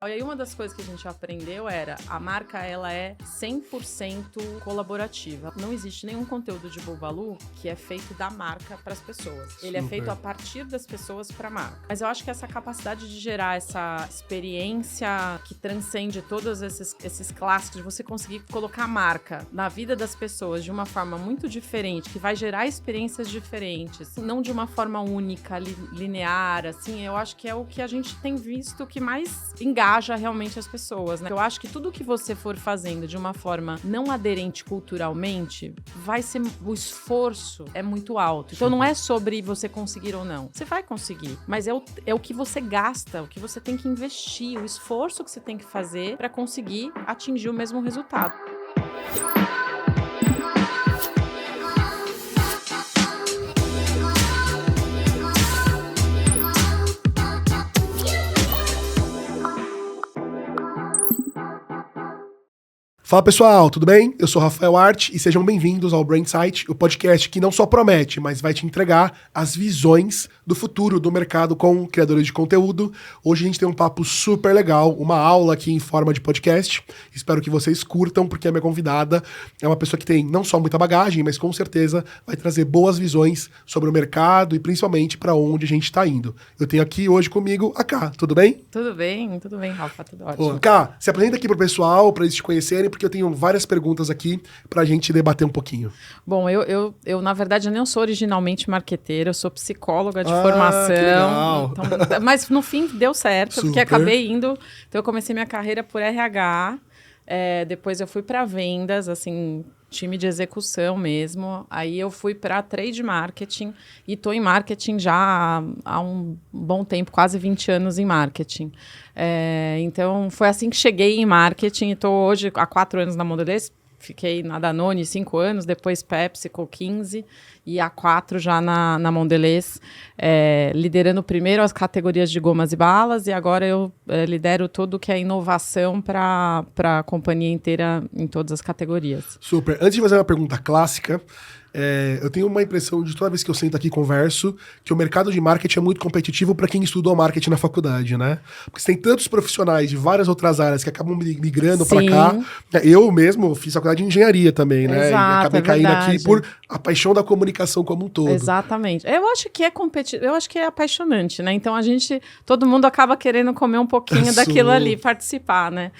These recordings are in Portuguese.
E aí uma das coisas que a gente aprendeu era a marca ela é 100% colaborativa. Não existe nenhum conteúdo de Buvalu que é feito da marca para as pessoas. Ele é feito a partir das pessoas para a marca. Mas eu acho que essa capacidade de gerar essa experiência que transcende todos esses clássicos, de você conseguir colocar a marca na vida das pessoas de uma forma muito diferente, que vai gerar experiências diferentes, não de uma forma única, linear, assim, eu acho que é o que a gente tem visto que mais engaja realmente as pessoas, né? Eu acho que tudo que você for fazendo de uma forma não aderente culturalmente, vai ser... O esforço é muito alto. Então não é sobre você conseguir ou não. Você vai conseguir, mas é o que você gasta, o que você tem que investir, o esforço que você tem que fazer para conseguir atingir o mesmo resultado. Fala pessoal, tudo bem? Eu sou Rafael Arte e sejam bem-vindos ao Brainsight, o podcast que não só promete, mas vai te entregar as visões do futuro do mercado com criadores de conteúdo. Hoje a gente tem um papo super legal, uma aula aqui em forma de podcast. Espero que vocês curtam, porque a minha convidada é uma pessoa que tem não só muita bagagem, mas com certeza vai trazer boas visões sobre o mercado e principalmente para onde a gente está indo. Eu tenho aqui hoje comigo a Ká, tudo bem? Tudo bem, Rafa, tudo ótimo. Pô, Ká, se apresenta aqui pro pessoal, para eles te conhecerem, porque eu tenho várias perguntas aqui pra gente debater um pouquinho. Bom, eu na verdade, não sou originalmente marqueteira, eu sou psicóloga de formação. Então, mas no fim deu certo, Super. Porque acabei indo... Então eu comecei minha carreira por RH, depois eu fui para vendas, assim... time de execução mesmo, aí eu fui para trade marketing e estou em marketing já há um bom tempo, quase 20 anos em marketing. Então, foi assim que cheguei em marketing e estou hoje há 4 anos na Mondelez, fiquei na Danone 5 anos, depois PepsiCo 15 e há 4 já na Mondelez, liderando primeiro as categorias de gomas e balas e agora eu lidero tudo que é inovação para a companhia inteira em todas as categorias. Super. Antes de fazer uma pergunta clássica, eu tenho uma impressão de toda vez que eu sento aqui e converso que o mercado de marketing é muito competitivo para quem estudou marketing na faculdade, né? Porque você tem tantos profissionais de várias outras áreas que acabam migrando para cá. Eu mesmo fiz faculdade de engenharia também, né? Exato, e acabei caindo aqui por a paixão da comunicação como um todo. Exatamente. Eu acho que eu acho que é apaixonante, né? Então todo mundo acaba querendo comer um pouquinho daquilo ali, participar, né?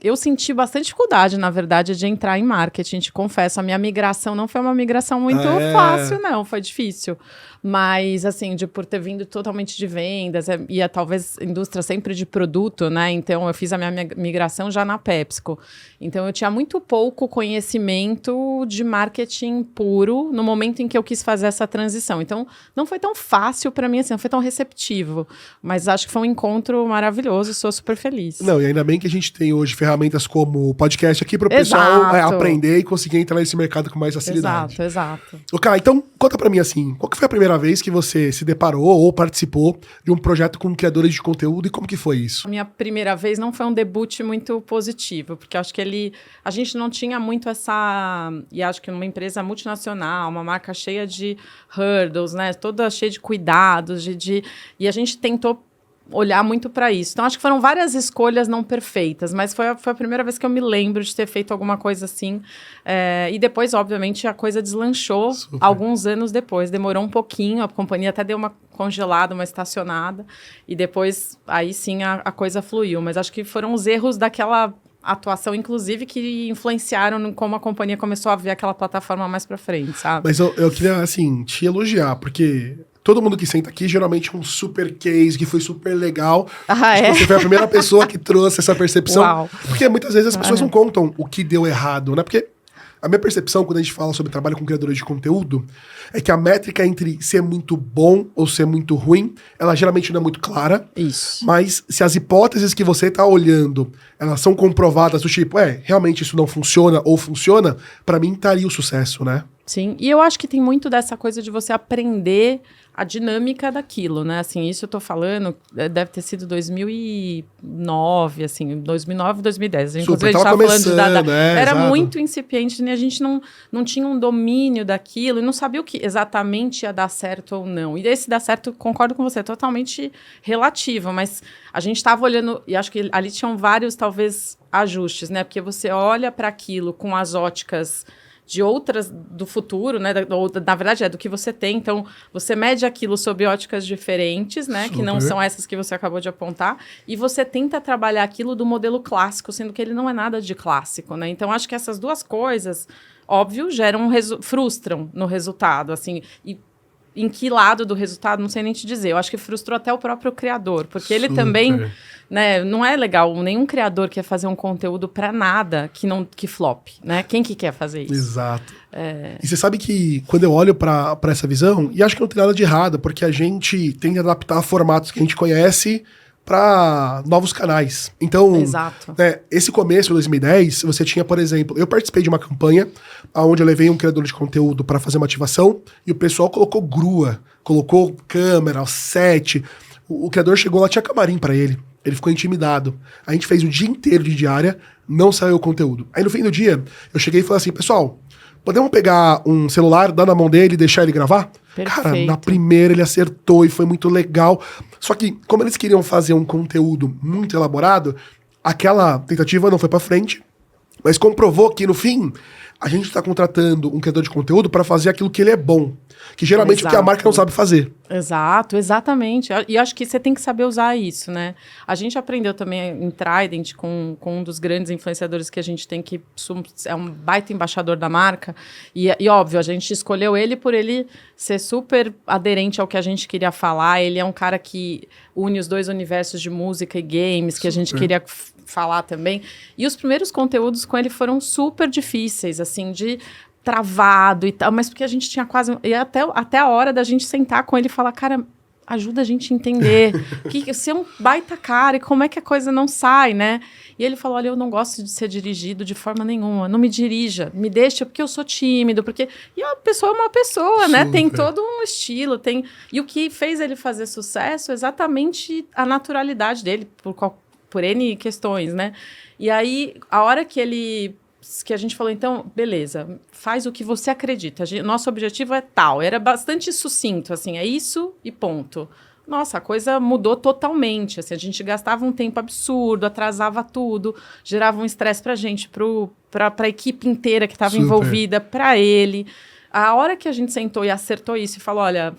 Eu senti bastante dificuldade, na verdade, de entrar em marketing, te confesso. A minha migração não foi uma migração muito fácil, não. Foi difícil. Mas, assim, por ter vindo totalmente de vendas, talvez indústria sempre de produto, né? Então, eu fiz a minha migração já na PepsiCo. Então, eu tinha muito pouco conhecimento de marketing puro no momento em que eu quis fazer essa transição. Então, não foi tão fácil para mim, assim, não foi tão receptivo. Mas acho que foi um encontro maravilhoso, sou super feliz. Não, e ainda bem que a gente tem hoje ferramentas como o podcast aqui para o pessoal aprender e conseguir entrar nesse mercado com mais facilidade. Exato. Ok, então conta pra mim assim, qual que foi a primeira vez que você se deparou ou participou de um projeto com criadores de conteúdo e como que foi isso? A minha primeira vez não foi um debut muito positivo, porque eu acho que a gente não tinha muito e acho que uma empresa multinacional, uma marca cheia de hurdles, né, toda cheia de cuidados, e a gente tentou olhar muito para isso. Então, acho que foram várias escolhas não perfeitas, mas foi a primeira vez que eu me lembro de ter feito alguma coisa assim. E depois, obviamente, a coisa deslanchou. Super. Alguns anos depois. Demorou um pouquinho, a companhia até deu uma congelada, uma estacionada, e depois, aí sim, a coisa fluiu. Mas acho que foram os erros daquela atuação, inclusive, que influenciaram em como a companhia começou a ver aquela plataforma mais para frente, sabe? Mas eu queria, assim, te elogiar, porque... Todo mundo que senta aqui, geralmente é um super case, que foi super legal. Você foi a primeira pessoa que trouxe essa percepção. Uau. Porque muitas vezes as pessoas não contam o que deu errado, né? Porque a minha percepção, quando a gente fala sobre trabalho com criadores de conteúdo, é que a métrica entre ser muito bom ou ser muito ruim, ela geralmente não é muito clara. Isso. Mas se as hipóteses que você está olhando, elas são comprovadas do tipo, realmente isso não funciona ou funciona, para mim estaria o sucesso, né? Sim, e eu acho que tem muito dessa coisa de você aprender a dinâmica daquilo, né? Assim, isso eu tô falando, deve ter sido 2009, assim, 2009, 2010. Inclusive, a gente tava falando de dada. Era exato. muito incipiente, né? A gente não tinha um domínio daquilo e não sabia o que exatamente ia dar certo ou não. E esse dar certo, concordo com você, é totalmente relativo, mas a gente tava olhando, e acho que ali tinham vários, talvez, ajustes, né? Porque você olha para aquilo com as óticas de outras do futuro, né? Na verdade, é do que você tem. Então, você mede aquilo sob óticas diferentes, né? Super. Que não são essas que você acabou de apontar. E você tenta trabalhar aquilo do modelo clássico, sendo que ele não é nada de clássico, né? Então, acho que essas duas coisas, óbvio, frustram no resultado, assim. E em que lado do resultado, não sei nem te dizer. Eu acho que frustrou até o próprio criador, porque ele também, né, não é legal. Nenhum criador quer fazer um conteúdo para nada que flop, né? Quem que quer fazer isso? Exato. E você sabe que quando eu olho para essa visão, e acho que não tem nada de errado, porque a gente tem que adaptar formatos que a gente conhece para novos canais. Então, Exato. Né, esse começo de 2010, você tinha, por exemplo, eu participei de uma campanha onde eu levei um criador de conteúdo para fazer uma ativação e o pessoal colocou grua, colocou câmera, set. O criador chegou lá, tinha camarim para ele. Ele ficou intimidado. A gente fez o dia inteiro de diária, não saiu o conteúdo. Aí no fim do dia, eu cheguei e falei assim, pessoal, podemos pegar um celular, dar na mão dele e deixar ele gravar? Perfeito. Cara, na primeira ele acertou e foi muito legal. Só que, como eles queriam fazer um conteúdo muito elaborado, aquela tentativa não foi pra frente, mas comprovou que, no fim, a gente tá contratando um criador de conteúdo para fazer aquilo que ele é bom. Que geralmente é o que a marca não sabe fazer. Exato, exatamente. E acho que você tem que saber usar isso, né? A gente aprendeu também em Trident com um dos grandes influenciadores que a gente tem, que é um baita embaixador da marca. E óbvio, a gente escolheu ele por ele ser super aderente ao que a gente queria falar. Ele é um cara que une os dois universos de música e games, que a gente queria falar também. E os primeiros conteúdos com ele foram super difíceis, assim, de travado e tal, mas porque a gente tinha quase... E até a hora da gente sentar com ele e falar, cara, ajuda a gente a entender que você é um baita cara e como é que a coisa não sai, né? E ele falou, olha, eu não gosto de ser dirigido de forma nenhuma, não me dirija, me deixa porque eu sou tímido, porque... E a pessoa é uma pessoa, né? Tem todo um estilo, tem... E o que fez ele fazer sucesso é exatamente a naturalidade dele, por N questões, né? E aí, a hora que a gente falou, então, beleza, faz o que você acredita. Nosso objetivo é tal. Era bastante sucinto, assim, é isso e ponto. Nossa, a coisa mudou totalmente. Assim, a gente gastava um tempo absurdo, atrasava tudo, gerava um estresse pra gente, pra equipe inteira que estava envolvida, pra ele. A hora que a gente sentou e acertou isso e falou, olha,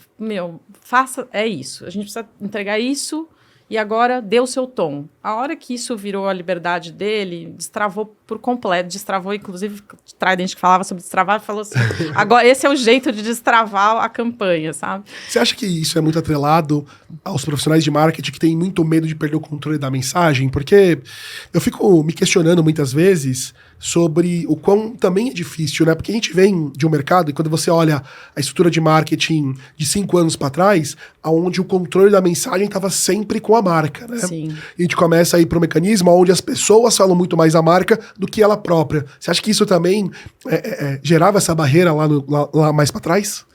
é isso. A gente precisa entregar isso. E agora deu seu tom. A hora que isso virou a liberdade dele, destravou por completo. Destravou, inclusive, Trident que falava sobre destravar, falou assim, agora esse é o jeito de destravar a campanha, sabe? Você acha que isso é muito atrelado aos profissionais de marketing que têm muito medo de perder o controle da mensagem? Porque eu fico me questionando muitas vezes sobre o quão também é difícil, né? Porque a gente vem de um mercado e quando você olha a estrutura de marketing de 5 anos para trás, onde o controle da mensagem estava sempre com a marca, né? Sim. E a gente começa a ir para um mecanismo onde as pessoas falam muito mais a marca do que ela própria. Você acha que isso também gerava essa barreira lá mais para trás?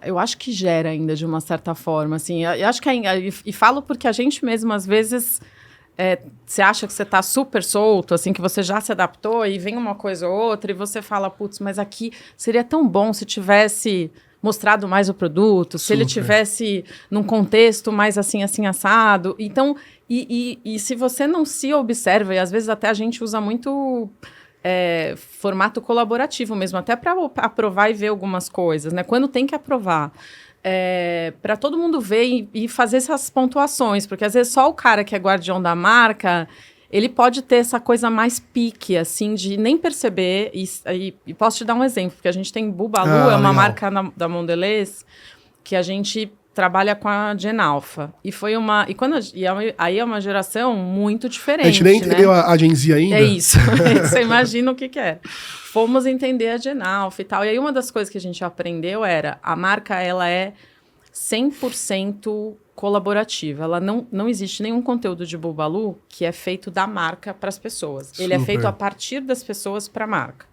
Eu acho que gera ainda, de uma certa forma, assim. Eu acho que e falo porque a gente mesmo, às vezes... você acha que você está super solto, assim, que você já se adaptou e vem uma coisa ou outra e você fala, putz, mas aqui seria tão bom se tivesse mostrado mais o produto, se ele tivesse num contexto mais assim, assim, assado. Então, e se você não se observa, e às vezes até a gente usa muito formato colaborativo mesmo, até para aprovar e ver algumas coisas, né? Quando tem que aprovar. Para todo mundo ver e fazer essas pontuações, porque às vezes só o cara que é guardião da marca, ele pode ter essa coisa mais pique, assim, de nem perceber, e posso te dar um exemplo, porque a gente tem Bubalu, é uma legal. marca da Mondelez, que a gente trabalha com a Gen Alpha, aí é uma geração muito diferente, A gente nem né? entendeu a Gen Z ainda. É isso, você imagina o que é. Fomos entender a Gen Alpha e tal. E aí uma das coisas que a gente aprendeu era, a marca ela é 100% colaborativa. Ela não existe nenhum conteúdo de Bubalu que é feito da marca para as pessoas. Ele é feito a partir das pessoas para a marca.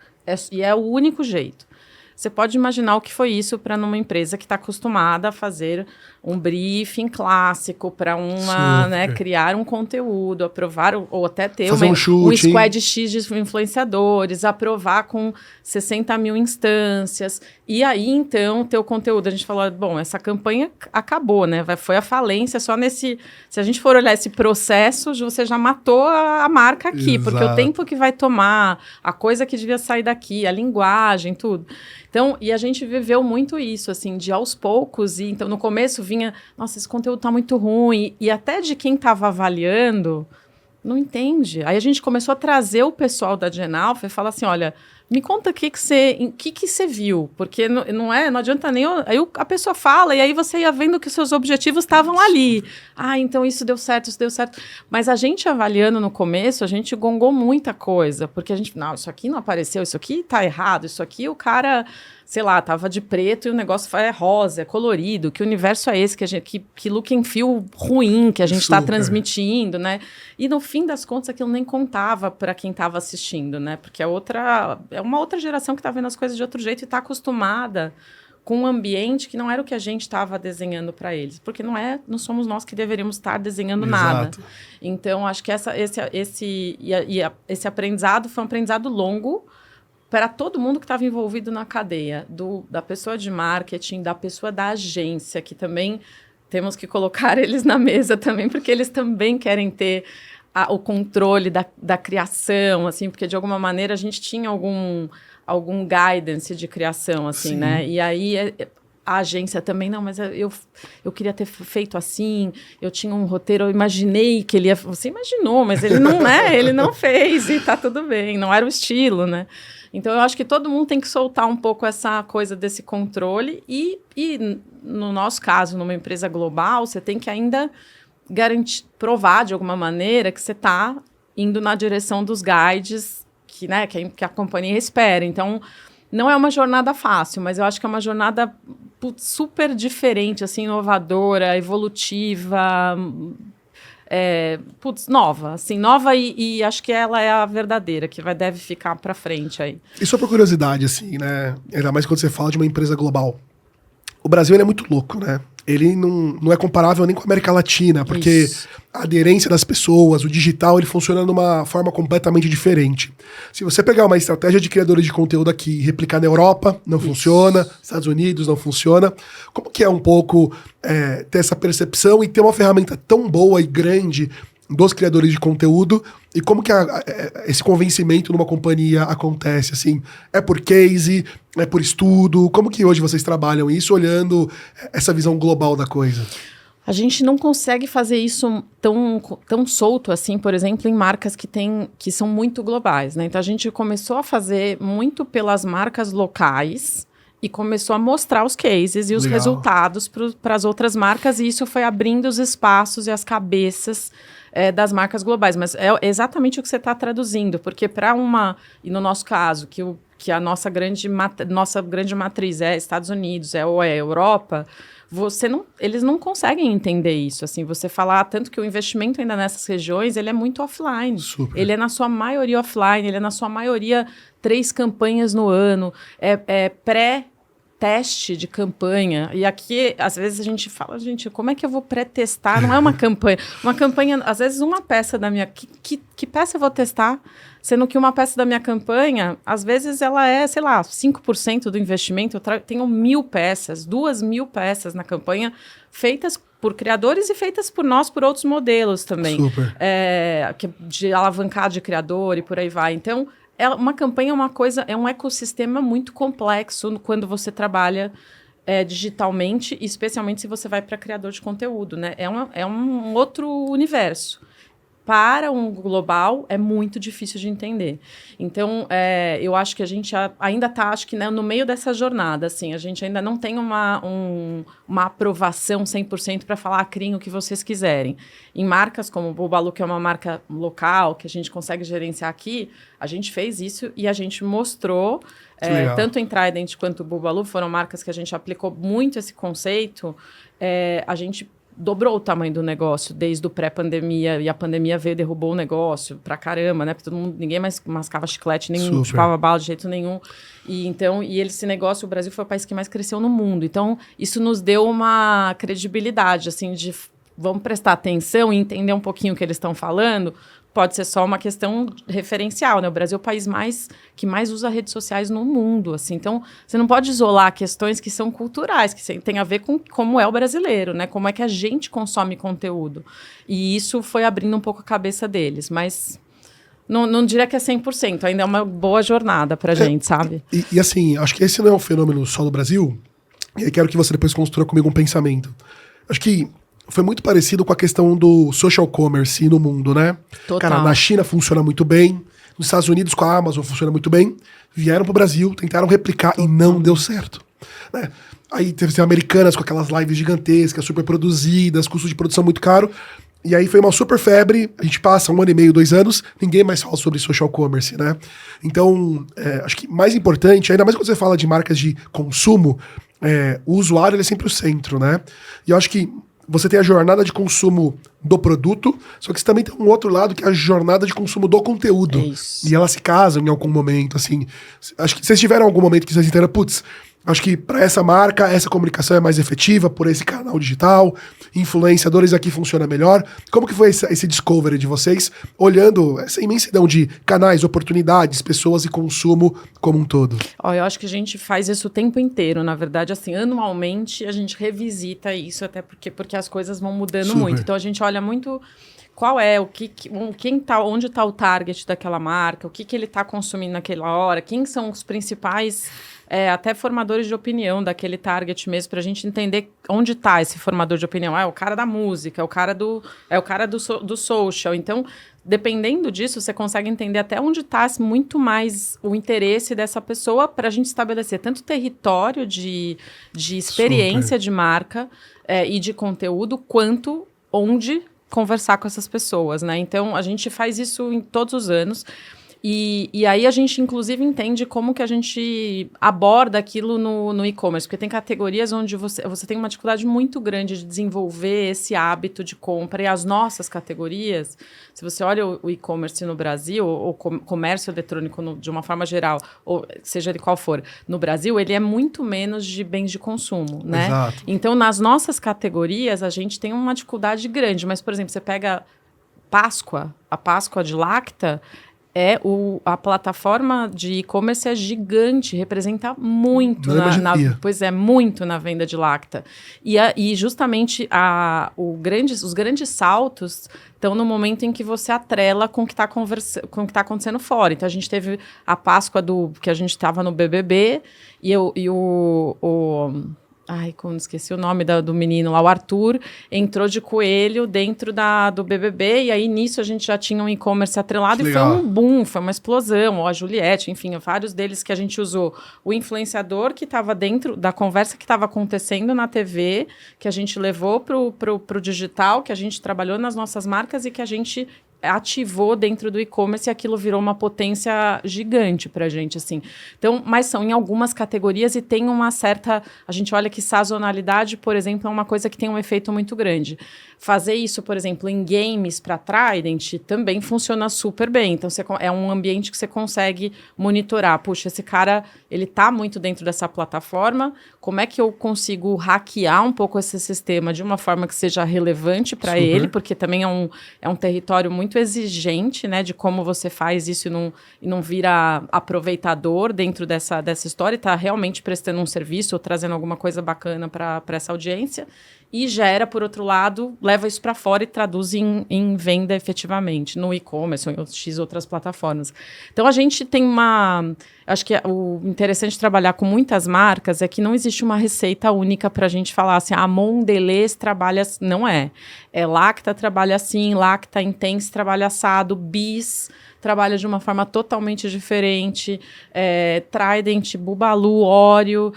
E é o único jeito. você pode imaginar o que foi isso para numa empresa que está acostumada a fazer um briefing clássico para uma, né, criar um conteúdo, aprovar ou até ter um squad X de influenciadores, aprovar com 60 mil instâncias. E aí, então, ter o conteúdo. A gente falou, bom, essa campanha acabou, né? Foi a falência só nesse... Se a gente for olhar esse processo, você já matou a marca aqui, porque o tempo que vai tomar, a coisa que devia sair daqui, a linguagem, tudo. Então, e a gente viveu muito isso, assim, de aos poucos, e então no começo vinha, nossa, esse conteúdo tá muito ruim, e até de quem estava avaliando, não entende. Aí a gente começou a trazer o pessoal da Gen Alpha e falar assim, olha, me conta o que você viu, porque não adianta nem... Aí a pessoa fala, e aí você ia vendo que os seus objetivos estavam ali. Ah, então isso deu certo, isso deu certo. Mas a gente avaliando no começo, a gente gongou muita coisa, porque a gente, não, isso aqui não apareceu, isso aqui tá errado, isso aqui o cara... sei lá, tava de preto e o negócio é rosa, é colorido, que universo é esse, que look and feel ruim que a gente está transmitindo, né? E no fim das contas, aquilo nem contava para quem estava assistindo, né? Porque é uma outra geração que está vendo as coisas de outro jeito e está acostumada com um ambiente que não era o que a gente estava desenhando para eles, porque não somos nós que deveríamos estar desenhando nada. Então, acho que esse aprendizado foi um aprendizado longo, para todo mundo que estava envolvido na cadeia, da pessoa de marketing, da pessoa da agência, que também temos que colocar eles na mesa também, porque eles também querem ter o controle da criação, assim, porque de alguma maneira a gente tinha algum guidance de criação, assim, né? E aí a agência também, não, mas eu queria ter feito assim, eu tinha um roteiro, eu imaginei que ele ia... Você imaginou, mas ele não, né? Ele não fez e tá tudo bem, não era o estilo, né? Então, eu acho que todo mundo tem que soltar um pouco essa coisa desse controle e no nosso caso, numa empresa global, você tem que ainda provar de alguma maneira que você está indo na direção dos guides que a companhia espera. Então, não é uma jornada fácil, mas eu acho que é uma jornada super diferente, assim, inovadora, evolutiva... nova e acho que ela é a verdadeira, que deve ficar pra frente aí. E só por curiosidade, assim, né? Ainda mais quando você fala de uma empresa global. O Brasil, ele é muito louco, né? Ele não é comparável nem com a América Latina, porque a aderência das pessoas, o digital, ele funciona de uma forma completamente diferente. Se você pegar uma estratégia de criadores de conteúdo aqui e replicar na Europa, não funciona, Estados Unidos não funciona. Como que é um pouco ter essa percepção e ter uma ferramenta tão boa e grande dos criadores de conteúdo, e como que esse convencimento numa companhia acontece, assim? É por case, é por estudo? Como que hoje vocês trabalham isso, olhando essa visão global da coisa? A gente não consegue fazer isso tão solto assim, por exemplo, em marcas que são muito globais, né? Então, a gente começou a fazer muito pelas marcas locais e começou a mostrar os cases e os resultados para as outras marcas, e isso foi abrindo os espaços e as cabeças das marcas globais. Mas é exatamente o que você está traduzindo, porque e no nosso caso, que a nossa grande matriz é Estados Unidos, é Europa, eles não conseguem entender isso. Assim, você falar tanto que o investimento ainda nessas regiões, ele é muito offline. Super. Ele é na sua maioria offline, ele é na sua maioria 3 campanhas no ano, pré-teste de campanha. E aqui, às vezes, a gente fala, gente, como é que eu vou pré-testar? Não é uma campanha. Uma campanha, às vezes, uma peça da minha... Que peça eu vou testar? Sendo que uma peça da minha campanha, às vezes, ela é, sei lá, 5% do investimento. Eu tenho 1.000 peças, 2.000 peças na campanha, feitas por criadores e feitas por nós, por outros modelos também. Super. De alavancar de criador e por aí vai. Então, uma campanha é um ecossistema muito complexo quando você trabalha digitalmente, especialmente se você vai para criador de conteúdo, né? É um outro universo. Para um global, é muito difícil de entender. Então, eu acho que a gente ainda está, acho que, né, no meio dessa jornada, assim, a gente ainda não tem uma aprovação 100% para falar, criem o que vocês quiserem. Em marcas como o Bubalu, que é uma marca local, que a gente consegue gerenciar aqui, a gente fez isso e a gente mostrou, tanto em Trident quanto o Bubalu, foram marcas que a gente aplicou muito esse conceito, a gente dobrou o tamanho do negócio desde o pré-pandemia, e a pandemia veio, derrubou o negócio pra caramba, né? Porque ninguém mais mascava chiclete, nem chupava bala de jeito nenhum. E esse negócio, o Brasil foi o país que mais cresceu no mundo. Então, isso nos deu uma credibilidade, assim, de vamos prestar atenção e entender um pouquinho o que eles estão falando. Pode ser só uma questão referencial, né? O Brasil é o país que mais usa redes sociais no mundo, assim. Então, você não pode isolar questões que são culturais, que tem a ver com como é o brasileiro, né? Como é que a gente consome conteúdo. E isso foi abrindo um pouco a cabeça deles, mas não diria que é 100%, ainda é uma boa jornada pra gente, sabe? E assim, acho que esse não é um fenômeno só do Brasil, e eu quero que você depois construa comigo um pensamento. Acho que foi muito parecido com a questão do social commerce no mundo, né? Total. Cara, na China funciona muito bem, nos Estados Unidos com a Amazon funciona muito bem, vieram pro Brasil, tentaram replicar e não deu certo, né? Aí teve Americanas com aquelas lives gigantescas, super produzidas, custo de produção muito caro, e aí foi uma super febre, a gente passa 1 ano e meio, 2 anos, ninguém mais fala sobre social commerce, né? Então, acho que mais importante, ainda mais quando você fala de marcas de consumo, o usuário ele é sempre o centro, né? E eu acho que você tem a jornada de consumo do produto, só que você também tem um outro lado que é a jornada de consumo do conteúdo. Isso. E elas se casam em algum momento, assim. Acho que vocês tiveram algum momento que vocês entenderam, putz, acho que para essa marca, essa comunicação é mais efetiva por esse canal digital, influenciadores aqui funciona melhor. Como que foi esse discovery de vocês, olhando essa imensidão de canais, oportunidades, pessoas e consumo como um todo? Eu acho que a gente faz isso o tempo inteiro, na verdade, assim, anualmente a gente revisita isso, até porque as coisas vão mudando muito. Então a gente olha muito qual é, onde está o target daquela marca, o que ele está consumindo naquela hora, quem são os principais até formadores de opinião daquele target mesmo, para a gente entender onde está esse formador de opinião. É o cara da música, é o cara do social. Então, dependendo disso, você consegue entender até onde está muito mais o interesse dessa pessoa para a gente estabelecer tanto território de experiência de marca e de conteúdo, quanto onde conversar com essas pessoas, né? Então, a gente faz isso em todos os anos. E aí a gente, inclusive, entende como que a gente aborda aquilo no e-commerce, porque tem categorias onde você tem uma dificuldade muito grande de desenvolver esse hábito de compra, e as nossas categorias, se você olha o e-commerce no Brasil, ou comércio eletrônico de uma forma geral, ou seja ele qual for, no Brasil, ele é muito menos de bens de consumo, né? Exato. Então, nas nossas categorias, a gente tem uma dificuldade grande, mas, por exemplo, você pega a Páscoa de Lacta, a plataforma de e-commerce é gigante, representa muito muito na venda de Lacta. E justamente os grandes saltos estão no momento em que você atrela com o que está acontecendo fora. Então a gente teve a Páscoa que a gente estava no BBB como esqueci o nome do menino lá, o Arthur, entrou de coelho dentro do BBB, e aí nisso a gente já tinha um e-commerce atrelado, e foi um boom, foi uma explosão, ou a Juliette, enfim, vários deles que a gente usou. O influenciador que estava dentro da conversa que estava acontecendo na TV, que a gente levou pro digital, que a gente trabalhou nas nossas marcas e que a gente ativou dentro do e-commerce, e aquilo virou uma potência gigante pra gente, assim. Então, mas são em algumas categorias e tem uma certa... A gente olha que sazonalidade, por exemplo, é uma coisa que tem um efeito muito grande. Fazer isso, por exemplo, em games para Trident também funciona super bem. Então, é um ambiente que você consegue monitorar. Puxa, esse cara, ele tá muito dentro dessa plataforma, como é que eu consigo hackear um pouco esse sistema de uma forma que seja relevante para ele, porque também é um território muito exigente, né, de como você faz isso e não vira aproveitador dentro dessa história, e está realmente prestando um serviço ou trazendo alguma coisa bacana para essa audiência, e gera, por outro lado, leva isso para fora e traduz em venda efetivamente, no e-commerce ou em X outras plataformas. Então, a gente tem acho que o interessante de trabalhar com muitas marcas é que não existe uma receita única para a gente falar assim, a Mondelez trabalha... Não é. Lacta trabalha assim, Lacta Intense trabalha assado, Bis trabalha de uma forma totalmente diferente, Trident, Bubalu, Oreo,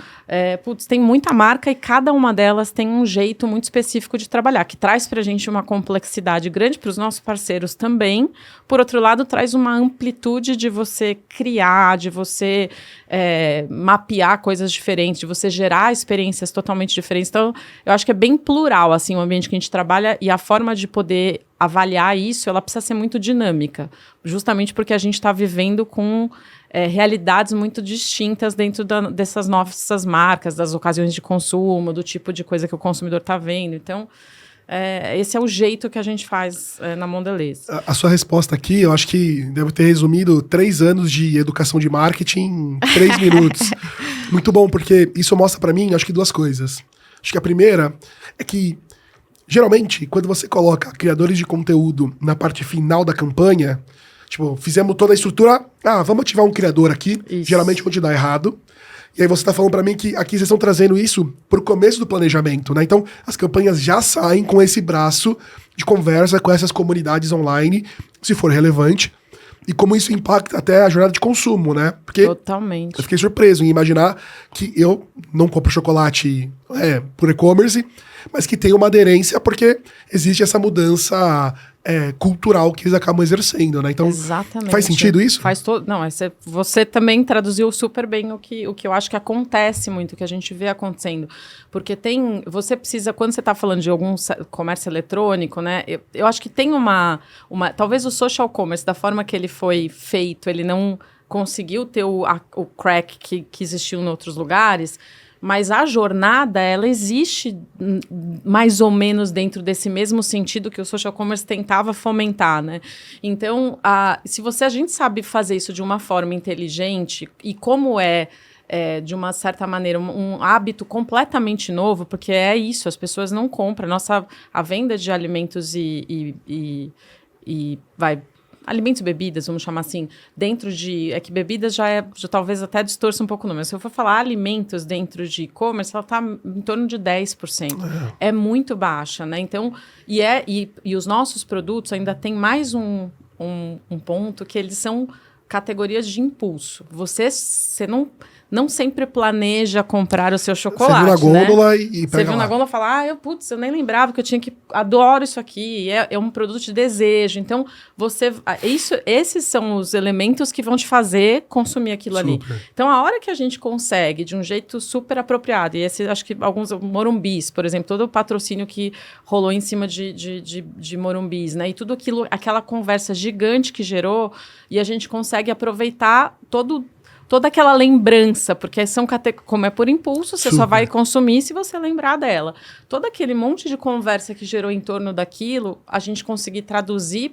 tem muita marca e cada uma delas tem um jeito jeito muito específico de trabalhar, que traz para a gente uma complexidade grande para os nossos parceiros também. Por outro lado, traz uma amplitude de você criar, de você mapear coisas diferentes, de você gerar experiências totalmente diferentes. Então, eu acho que é bem plural, assim, o ambiente que a gente trabalha, e a forma de poder avaliar isso, ela precisa ser muito dinâmica, justamente porque a gente está vivendo com realidades muito distintas dentro dessas nossas marcas, das ocasiões de consumo, do tipo de coisa que o consumidor está vendo. Então, esse é o jeito que a gente faz na Mondelez. A sua resposta aqui, eu acho que deve ter resumido 3 anos de educação de marketing em 3 minutos. Muito bom, porque isso mostra para mim, acho que 2 coisas. Acho que a primeira é que, geralmente, quando você coloca criadores de conteúdo na parte final da campanha, tipo, fizemos toda a estrutura, vamos ativar um criador aqui, isso. Geralmente onde dá errado. E aí você tá falando para mim que aqui vocês estão trazendo isso pro começo do planejamento, né? Então, as campanhas já saem com esse braço de conversa com essas comunidades online, se for relevante. E como isso impacta até a jornada de consumo, né? Porque totalmente. Eu fiquei surpreso em imaginar que eu não compro chocolate por e-commerce, mas que tem uma aderência porque existe essa mudança cultural que eles acabam exercendo, né? Então, exatamente. Faz sentido isso? Faz todo. Não, você também traduziu super bem o que eu acho que acontece muito, que a gente vê acontecendo. Porque você precisa, quando você está falando de algum comércio eletrônico, né? Eu acho que tem talvez o social commerce, da forma que ele foi feito, ele não conseguiu ter o crack que existiu em outros lugares. Mas a jornada, ela existe mais ou menos dentro desse mesmo sentido que o social commerce tentava fomentar, né? Então, se a gente sabe fazer isso de uma forma inteligente, e como de uma certa maneira, um hábito completamente novo, porque é isso, as pessoas não compram. A venda de alimentos alimentos e bebidas, vamos chamar assim, dentro de... É que bebidas já talvez até distorça um pouco o número. Mas se eu for falar alimentos dentro de e-commerce, ela está em torno de 10%. É muito baixa, né? Então, e os nossos produtos ainda tem mais um ponto, que eles são categorias de impulso. Você não sempre planeja comprar o seu chocolate, você viu na gôndola, né? e pega Você viu na gôndola e fala, eu nem lembrava que eu tinha que... Adoro isso aqui, é um produto de desejo. Então, esses são os elementos que vão te fazer consumir aquilo ali. Então, a hora que a gente consegue, de um jeito super apropriado, e acho que alguns Morumbis, por exemplo, todo o patrocínio que rolou em cima de Morumbis, né? E tudo aquilo, aquela conversa gigante que gerou, e a gente consegue aproveitar toda aquela lembrança, porque como é por impulso, você só vai consumir se você lembrar dela. Todo aquele monte de conversa que gerou em torno daquilo, a gente conseguir traduzir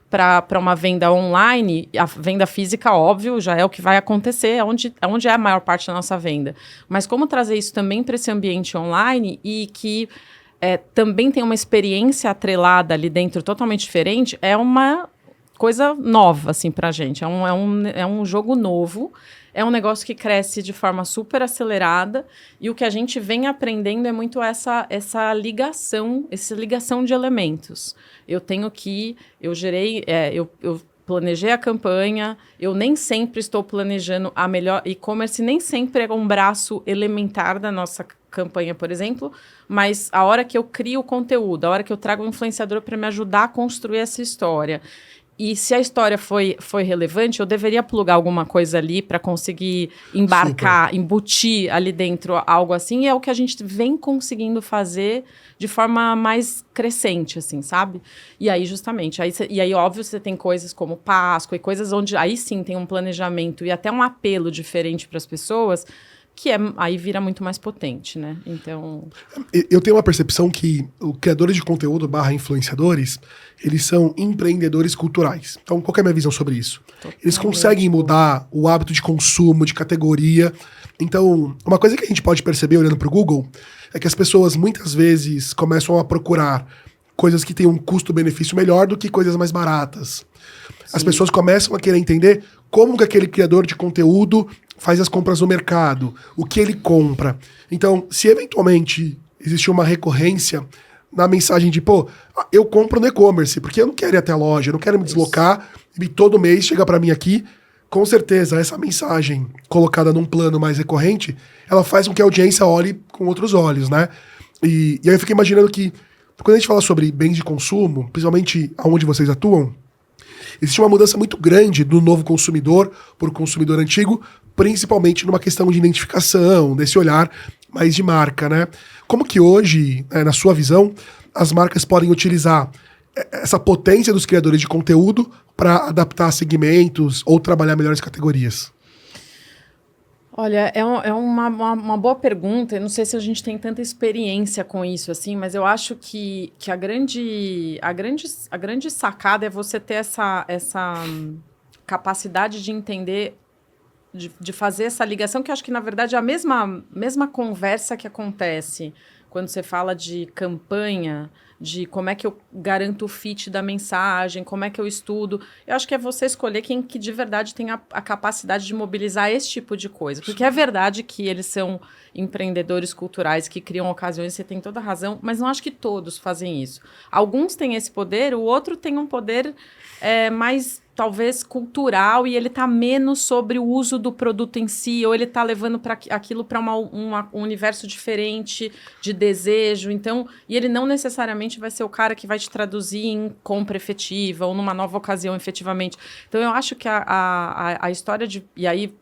para uma venda online. A venda física, óbvio, já é o que vai acontecer, onde é a maior parte da nossa venda. Mas como trazer isso também para esse ambiente online e que também tem uma experiência atrelada ali dentro totalmente diferente, é uma coisa nova, assim, pra gente. É um jogo novo, é um negócio que cresce de forma super acelerada, e o que a gente vem aprendendo é muito essa ligação de elementos. Eu planejei a campanha, eu nem sempre estou planejando a melhor e-commerce, nem sempre é um braço elementar da nossa campanha, por exemplo, mas a hora que eu crio o conteúdo, a hora que eu trago um influenciador para me ajudar a construir essa história. E se a história foi relevante, eu deveria plugar alguma coisa ali para conseguir embarcar, embutir ali dentro algo assim. E é o que a gente vem conseguindo fazer de forma mais crescente, assim, sabe? E aí, justamente, óbvio, você tem coisas como Páscoa e coisas onde aí sim tem um planejamento e até um apelo diferente para as pessoas, que aí vira muito mais potente, né? Então... Eu tenho uma percepção que os criadores de conteúdo / influenciadores, eles são empreendedores culturais. Então, qual que é a minha visão sobre isso? Totalmente. Eles conseguem mudar o hábito de consumo, de categoria. Então, uma coisa que a gente pode perceber olhando para o Google é que as pessoas muitas vezes começam a procurar coisas que têm um custo-benefício melhor do que coisas mais baratas. Sim. As pessoas começam a querer entender como que aquele criador de conteúdo faz as compras no mercado, o que ele compra. Então, se eventualmente existir uma recorrência na mensagem de, eu compro no e-commerce, porque eu não quero ir até a loja, eu não quero me deslocar, e todo mês chega para mim aqui, com certeza essa mensagem colocada num plano mais recorrente, ela faz com que a audiência olhe com outros olhos, né? E aí eu fiquei imaginando que, quando a gente fala sobre bens de consumo, principalmente onde vocês atuam, existe uma mudança muito grande do novo consumidor para o consumidor antigo, principalmente numa questão de identificação, desse olhar mais de marca, né? Como que hoje, na sua visão, as marcas podem utilizar essa potência dos criadores de conteúdo para adaptar segmentos ou trabalhar melhores categorias? Olha, é uma boa pergunta. Eu não sei se a gente tem tanta experiência com isso, assim, mas eu acho que a grande sacada é você ter essa capacidade de entender, de fazer essa ligação, que eu acho que, na verdade, é a mesma conversa que acontece quando você fala de campanha, de como é que eu garanto o fit da mensagem, como é que eu estudo. Eu acho que é você escolher quem que de verdade tem a capacidade de mobilizar esse tipo de coisa. Porque é verdade que eles são empreendedores culturais que criam ocasiões, você tem toda a razão, mas não acho que todos fazem isso. Alguns têm esse poder, o outro tem um poder mais, talvez, cultural, e ele está menos sobre o uso do produto em si, ou ele está levando aquilo para um universo diferente de desejo. Então, e ele não necessariamente vai ser o cara que vai te traduzir em compra efetiva ou numa nova ocasião efetivamente. Então, eu acho que a história de... E aí,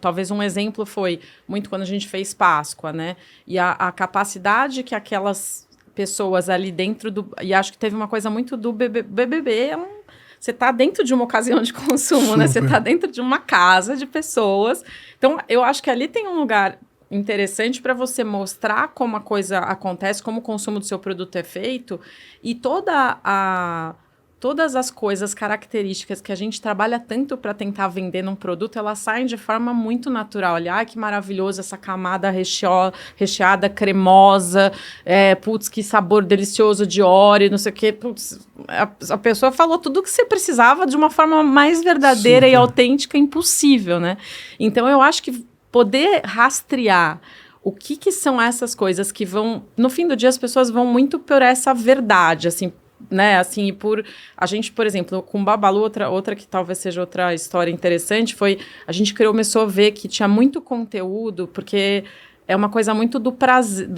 talvez um exemplo foi muito quando a gente fez Páscoa, né? E a capacidade que aquelas pessoas ali dentro do... E acho que teve uma coisa muito do BBB, você está dentro de uma ocasião de consumo, super, né? Você está dentro de uma casa de pessoas. Então, eu acho que ali tem um lugar interessante para você mostrar como a coisa acontece, como o consumo do seu produto é feito, e todas as coisas, características que a gente trabalha tanto para tentar vender num produto, elas saem de forma muito natural. Olha, que maravilhoso essa camada recheada, cremosa, putz, que sabor delicioso de Oreo, não sei o quê. Putz, a pessoa falou tudo o que você precisava de uma forma mais verdadeira, super, e autêntica impossível, né? Então, eu acho que poder rastrear o que são essas coisas que vão... No fim do dia, as pessoas vão muito por essa verdade, assim, né, assim, por a gente, por exemplo, com o Babalu, outra que talvez seja outra história interessante, foi, a gente começou a ver que tinha muito conteúdo, porque é uma coisa muito do prazer,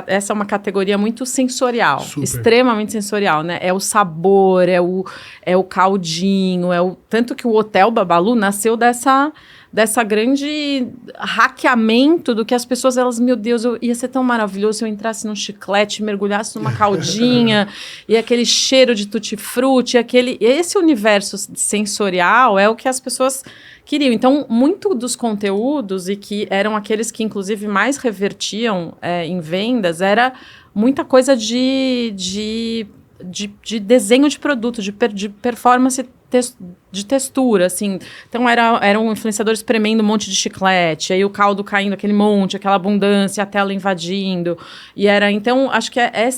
essa é uma categoria muito sensorial, super, extremamente sensorial, né, é o sabor, é o caldinho, tanto que o Hotel Babalu nasceu dessa grande hackeamento do que as pessoas, elas, meu Deus, ia ser tão maravilhoso se eu entrasse num chiclete, mergulhasse numa caldinha, e aquele cheiro de tutti-frutti, esse universo sensorial é o que as pessoas queriam. Então, muito dos conteúdos, e que eram aqueles que, inclusive, mais revertiam em vendas, era muita coisa de desenho de produto, de performance de textura, assim. Então, eram influenciadores espremendo um monte de chiclete, aí o caldo caindo, aquele monte, aquela abundância, a tela invadindo. Então, acho que é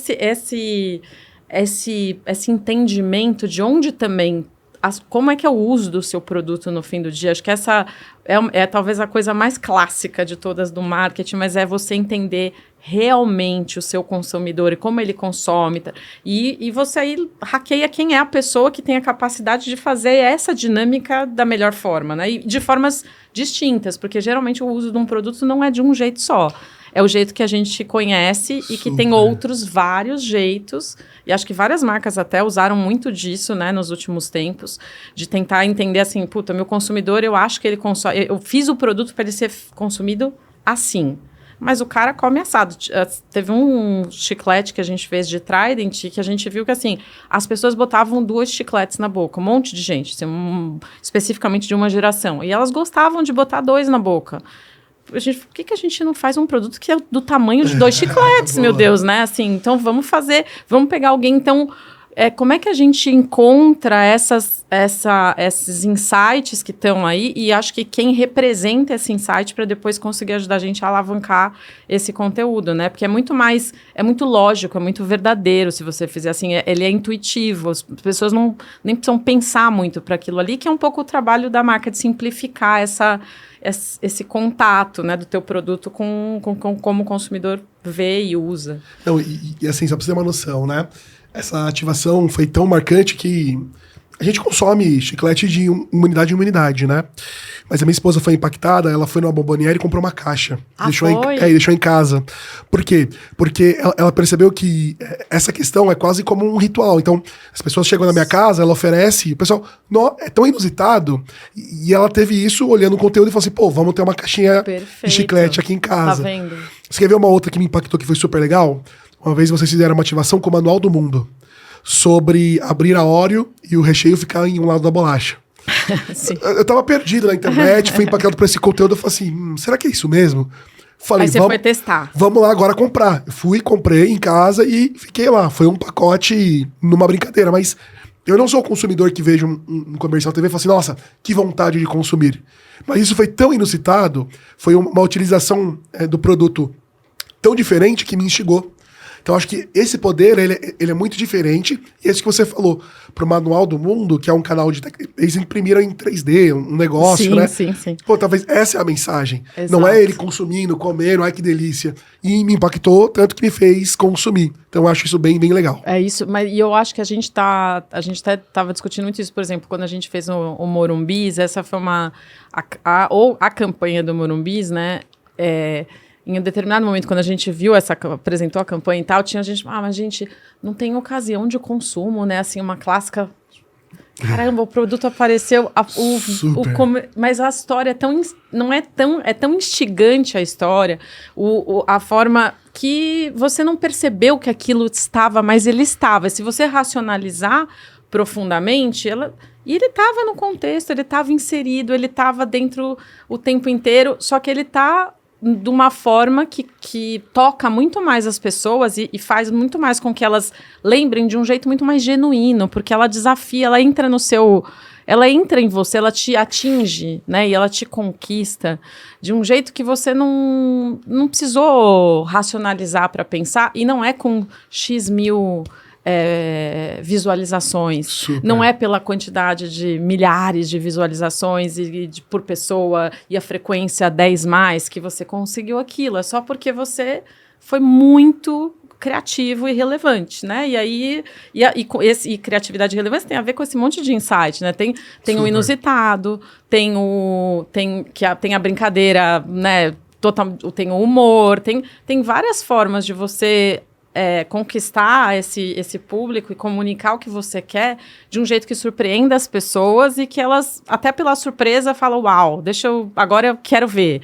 esse entendimento de onde também... como é que é o uso do seu produto no fim do dia. Acho que essa é talvez a coisa mais clássica de todas do marketing, mas é você entender realmente o seu consumidor e como ele consome. E você aí hackeia quem é a pessoa que tem a capacidade de fazer essa dinâmica da melhor forma, né? E de formas distintas, porque geralmente o uso de um produto não é de um jeito só. É o jeito que a gente conhece, super, e que tem outros vários jeitos. E acho que várias marcas até usaram muito disso, né, nos últimos tempos, de tentar entender assim, puta, meu consumidor, eu acho que ele consome... Eu fiz o produto para ele ser consumido assim. Mas o cara come assado. Teve um chiclete que a gente fez de Trident, que a gente viu que, assim, as pessoas botavam 2 chicletes na boca. Um monte de gente, assim, especificamente de uma geração. E elas gostavam de botar 2 na boca. Por que a gente não faz um produto que é do tamanho de 2 chicletes, meu Deus, né? Assim, então vamos pegar alguém, então... como é que a gente encontra esses insights que estão aí, e acho que quem representa esse insight para depois conseguir ajudar a gente a alavancar esse conteúdo, né? Porque é muito lógico, é muito verdadeiro se você fizer assim, ele é intuitivo, as pessoas nem precisam pensar muito para aquilo ali, que é um pouco o trabalho da marca de simplificar esse contato, né, do teu produto com como o consumidor vê e usa. Não, e assim, só para você ter uma noção, né? Essa ativação foi tão marcante que a gente consome chiclete de unidade em unidade, né? Mas a minha esposa foi impactada, ela foi numa bomboniere e comprou uma caixa. Deixou em casa. Por quê? Porque ela percebeu que essa questão é quase como um ritual. Então, as pessoas chegam na minha casa, ela oferece, o pessoal, é tão inusitado. E ela teve isso olhando o conteúdo e falou assim, pô, vamos ter uma caixinha de chiclete aqui em casa. Tá vendo? Você quer ver uma outra que me impactou, que foi super legal? Uma vez vocês fizeram uma ativação com o Manual do Mundo sobre abrir a Oreo e o recheio ficar em um lado da bolacha. Eu tava perdido na internet, fui impactado por esse conteúdo, eu falei assim, será que é isso mesmo? Falei, aí você foi testar. Vamos lá agora comprar. Eu fui, comprei em casa e fiquei lá. Foi um pacote numa brincadeira, mas eu não sou o consumidor que vejo um comercial TV e falo assim, nossa, que vontade de consumir. Mas isso foi tão inusitado, foi uma utilização do produto tão diferente que me instigou. Então, acho que esse poder, ele é muito diferente. E esse que você falou, pro Manual do Mundo, que é um canal de... Eles imprimiram em 3D, um negócio, né? Sim. Pô, talvez essa é a mensagem. Exato. Não é ele consumindo, comendo, ai que delícia. E me impactou, tanto que me fez consumir. Então, eu acho isso bem, bem legal. É isso, e eu acho que a gente até tava discutindo muito isso, por exemplo, quando a gente fez o Morumbis, essa foi a campanha do Morumbis, né? Em um determinado momento, quando a gente apresentou a campanha e tal, tinha gente, mas gente, não tem ocasião de consumo, né? Assim, uma clássica. Caramba, o produto apareceu, mas a história é tão instigante a história, a forma que você não percebeu que aquilo estava, mas ele estava. Se você racionalizar profundamente, e ele estava no contexto, ele estava inserido, ele estava dentro o tempo inteiro, só que ele está de uma forma que toca muito mais as pessoas e faz muito mais com que elas lembrem de um jeito muito mais genuíno, porque ela desafia, ela entra em você, ela te atinge, né, e ela te conquista de um jeito que você não precisou racionalizar para pensar, e não é com X mil visualizações. Super. Não é pela quantidade de milhares de visualizações por pessoa e a frequência 10 mais que você conseguiu aquilo. É só porque você foi muito criativo e relevante, né? E aí e criatividade e relevância tem a ver com esse monte de insight, né? Tem o inusitado, tem a brincadeira, né? Tem o humor, tem várias formas de você conquistar esse público e comunicar o que você quer de um jeito que surpreenda as pessoas e que elas, até pela surpresa, falam, uau, agora eu quero ver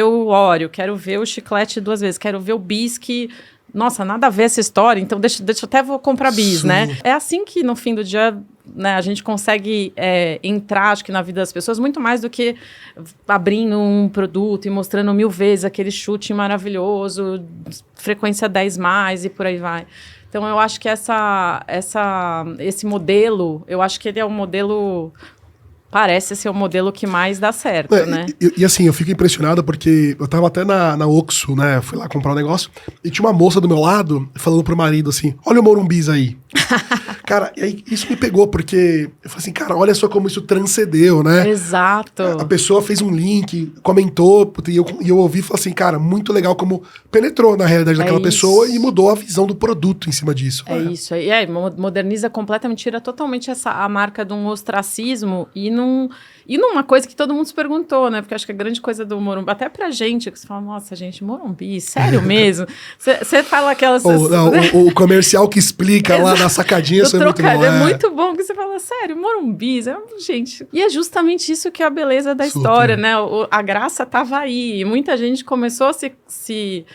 o Oreo, quero ver o chiclete 2 vezes, quero ver o bisque, nossa, nada a ver essa história, então deixa eu até vou comprar bis, né? É assim que, no fim do dia, né, a gente consegue entrar, acho que na vida das pessoas, muito mais do que abrindo um produto e mostrando 1000 vezes aquele chute maravilhoso, frequência 10 mais e por aí vai. Então, eu acho que esse modelo, eu acho que ele é um modelo... Parece ser o modelo que mais dá certo, né? E assim, eu fico impressionado porque eu tava até na Oxxo, né? Fui lá comprar um negócio e tinha uma moça do meu lado falando pro marido assim, olha o Morumbis aí. Cara, e aí isso me pegou, porque eu falei assim, cara, olha só como isso transcendeu, né? Exato. A pessoa fez um link, comentou, e eu ouvi e falei assim, cara, muito legal como penetrou na realidade daquela pessoa e mudou a visão do produto em cima disso. É isso. E aí, moderniza completamente, tira totalmente a marca de um ostracismo e numa coisa que todo mundo se perguntou, né? Porque acho que a grande coisa do Morumbi, até pra gente, que você fala, nossa, gente, Morumbi, sério mesmo? Você fala aquelas... O comercial que explica lá na sacadinha, isso é muito bom. É muito bom que você fala, sério, Morumbi, gente... E é justamente isso que é a beleza da história, né? A graça tava aí, e muita gente começou a se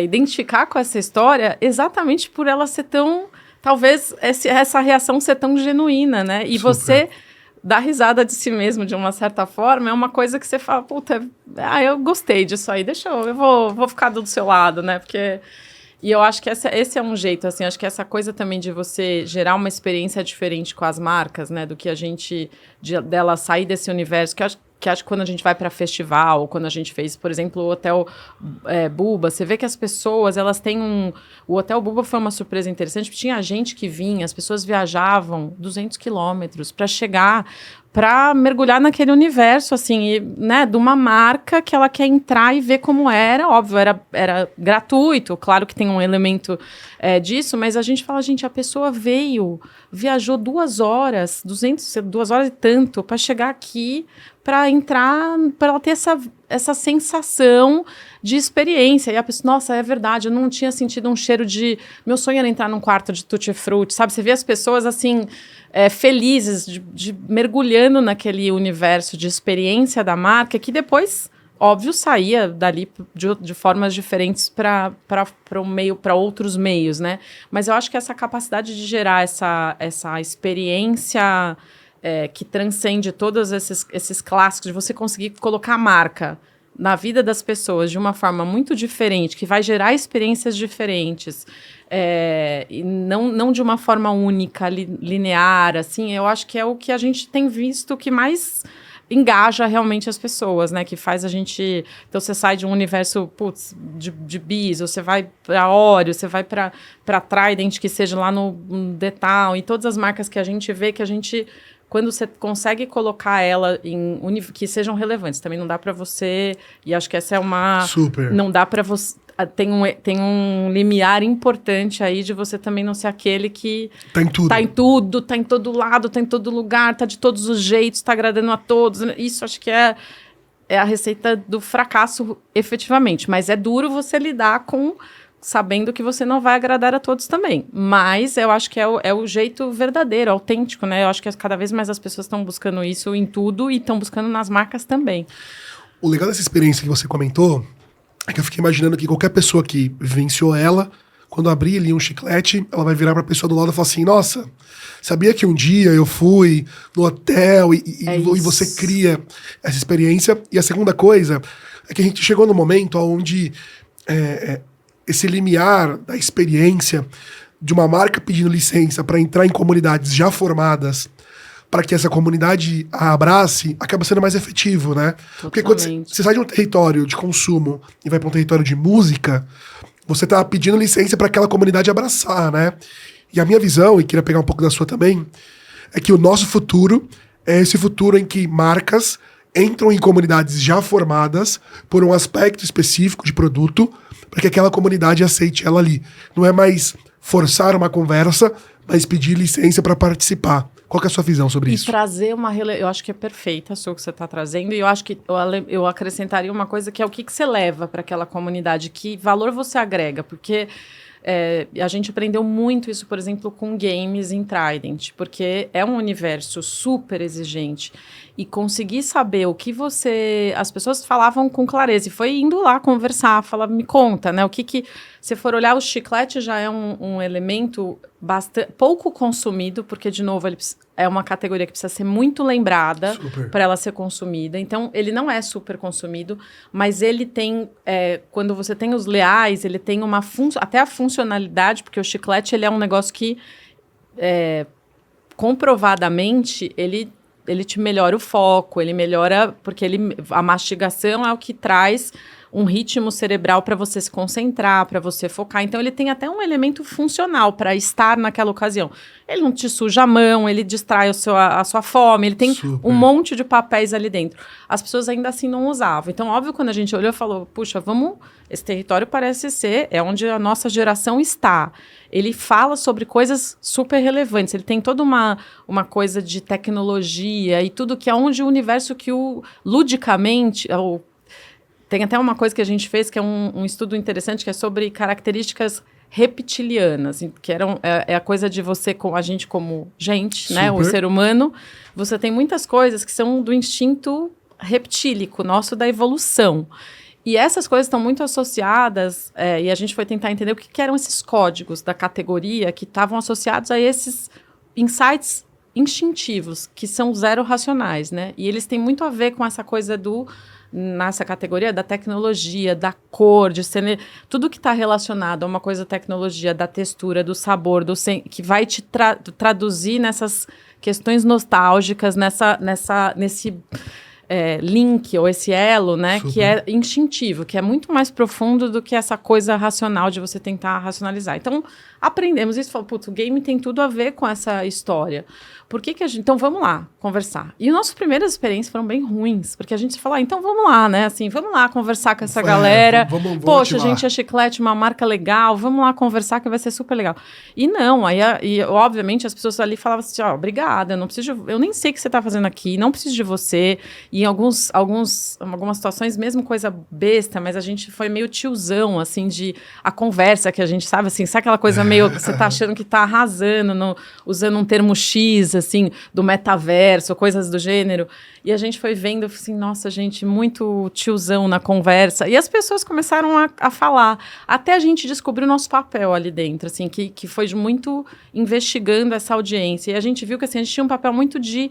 identificar com essa história exatamente por ela ser tão... Talvez essa reação ser tão genuína, né? E você... dar risada de si mesmo, de uma certa forma, é uma coisa que você fala, puta, eu gostei disso aí, eu vou ficar do seu lado, né, porque... E eu acho que esse é um jeito, assim, acho que essa coisa também de você gerar uma experiência diferente com as marcas, né, do que dela sair desse universo, que acho que quando a gente vai para festival, quando a gente fez, por exemplo, o Hotel Buba, você vê que as pessoas, elas têm O Hotel Buba foi uma surpresa interessante, porque tinha gente que vinha, as pessoas viajavam 200 quilômetros para chegar, para mergulhar naquele universo, assim, né, de uma marca que ela quer entrar e ver como era, óbvio, era gratuito, claro que tem um elemento disso, mas a gente fala, gente, a pessoa veio viajou 2 horas, 2 horas e tanto, para chegar aqui, para entrar, para ela ter essa sensação de experiência. E a pessoa, nossa, é verdade, eu não tinha sentido um cheiro de... Meu sonho era entrar num quarto de tutti-frutti, sabe? Você vê as pessoas, assim, felizes, de mergulhando naquele universo de experiência da marca, que depois... Óbvio, saía dali de formas diferentes para outros meios, né? Mas eu acho que essa capacidade de gerar essa experiência que transcende todos esses clássicos, de você conseguir colocar a marca na vida das pessoas de uma forma muito diferente, que vai gerar experiências diferentes, e não de uma forma única, linear, assim, eu acho que é o que a gente tem visto que mais... engaja realmente as pessoas, né? Que faz a gente... Então, você sai de um universo, de bis, ou você vai para Oreo, você vai para Trident, que seja lá no Detal, e todas as marcas que a gente vê, que a gente... Quando você consegue colocar ela que sejam relevantes, também não dá para você... E acho que essa é uma... Super. Não dá para você... Tem um limiar importante aí de você também não ser aquele que... Tá em tudo. Tá em tudo, tá em todo lado, tá em todo lugar, tá de todos os jeitos, tá agradando a todos. Isso acho que é a receita do fracasso, efetivamente. Mas é duro você lidar com... sabendo que você não vai agradar a todos também. Mas eu acho que é o jeito verdadeiro, autêntico, né? Eu acho que cada vez mais as pessoas estão buscando isso em tudo e estão buscando nas marcas também. O legal dessa experiência que você comentou é que eu fiquei imaginando que qualquer pessoa que vivenciou ela, quando abrir ali um chiclete, ela vai virar pra pessoa do lado e falar assim, nossa, sabia que um dia eu fui no hotel e você cria essa experiência. E a segunda coisa é que a gente chegou no momento onde esse limiar da experiência de uma marca pedindo licença para entrar em comunidades já formadas, para que essa comunidade a abrace, acaba sendo mais efetivo, né? Totalmente. Porque quando você sai de um território de consumo e vai para um território de música, você tá pedindo licença para aquela comunidade abraçar, né? E a minha visão, e queria pegar um pouco da sua também, é que o nosso futuro é esse futuro em que marcas entram em comunidades já formadas por um aspecto específico de produto, para que aquela comunidade aceite ela ali. Não é mais forçar uma conversa, mas pedir licença para participar. Qual que é a sua visão sobre isso? E trazer eu acho que é perfeita a sua que você está trazendo, e eu acho que eu acrescentaria uma coisa que é o que você leva para aquela comunidade, que valor você agrega, porque a gente aprendeu muito isso, por exemplo, com games em Trident, porque é um universo super exigente, e conseguir saber o que as pessoas falavam com clareza, e foi indo lá conversar, falar, me conta, né, o que se for olhar, o chiclete já é um elemento pouco consumido, porque, de novo, ele é uma categoria que precisa ser muito lembrada para ela ser consumida. Então, ele não é super consumido, mas ele tem, quando você tem os leais, ele tem até a funcionalidade, porque o chiclete ele é um negócio que, comprovadamente, ele te melhora o foco, ele melhora, porque a mastigação é o que traz um ritmo cerebral para você se concentrar, para você focar. Então, ele tem até um elemento funcional para estar naquela ocasião. Ele não te suja a mão, ele distrai a sua fome, ele tem um monte de papéis ali dentro. As pessoas ainda assim não usavam. Então, óbvio, quando a gente olhou e falou, puxa, esse território parece ser, é onde a nossa geração está. Ele fala sobre coisas super relevantes, ele tem toda uma coisa de tecnologia e tudo que é onde o universo que ludicamente... Tem até uma coisa que a gente fez, que é um estudo interessante, que é sobre características reptilianas, que é a coisa de você, a gente como gente, né, o ser humano, você tem muitas coisas que são do instinto reptílico, nosso da evolução. E essas coisas estão muito associadas, e a gente foi tentar entender o que eram esses códigos da categoria que estavam associados a esses insights instintivos, que são zero racionais, né? E eles têm muito a ver com essa coisa nessa categoria da tecnologia, da cor, tudo que está relacionado a uma coisa da tecnologia, da textura, do sabor, que vai te traduzir nessas questões nostálgicas, nesse link ou esse elo, né, Super. que é instintivo, que é muito mais profundo do que essa coisa racional de você tentar racionalizar. Então, aprendemos isso, falou, putz, o game tem tudo a ver com essa história. Por que a gente... Então, vamos lá, conversar. E nossas primeiras experiências foram bem ruins, porque a gente falou, então vamos lá, né, assim, vamos lá conversar com essa galera. Vamos Poxa, ativar. a gente é Chiclete, uma marca legal, vamos lá conversar que vai ser super legal. E não, obviamente as pessoas ali falavam assim, obrigada, eu nem sei o que você tá fazendo aqui, não preciso de você. E em algumas situações, mesmo coisa besta, mas a gente foi meio tiozão, assim, a conversa que a gente sabe, assim, sabe aquela coisa meio que você tá achando que tá arrasando, usando um termo X, assim, do metaverso, coisas do gênero. E a gente foi vendo, assim, nossa, gente, muito tiozão na conversa. E as pessoas começaram a falar. Até a gente descobriu o nosso papel ali dentro, assim, que foi muito investigando essa audiência. E a gente viu que, assim, a gente tinha um papel muito de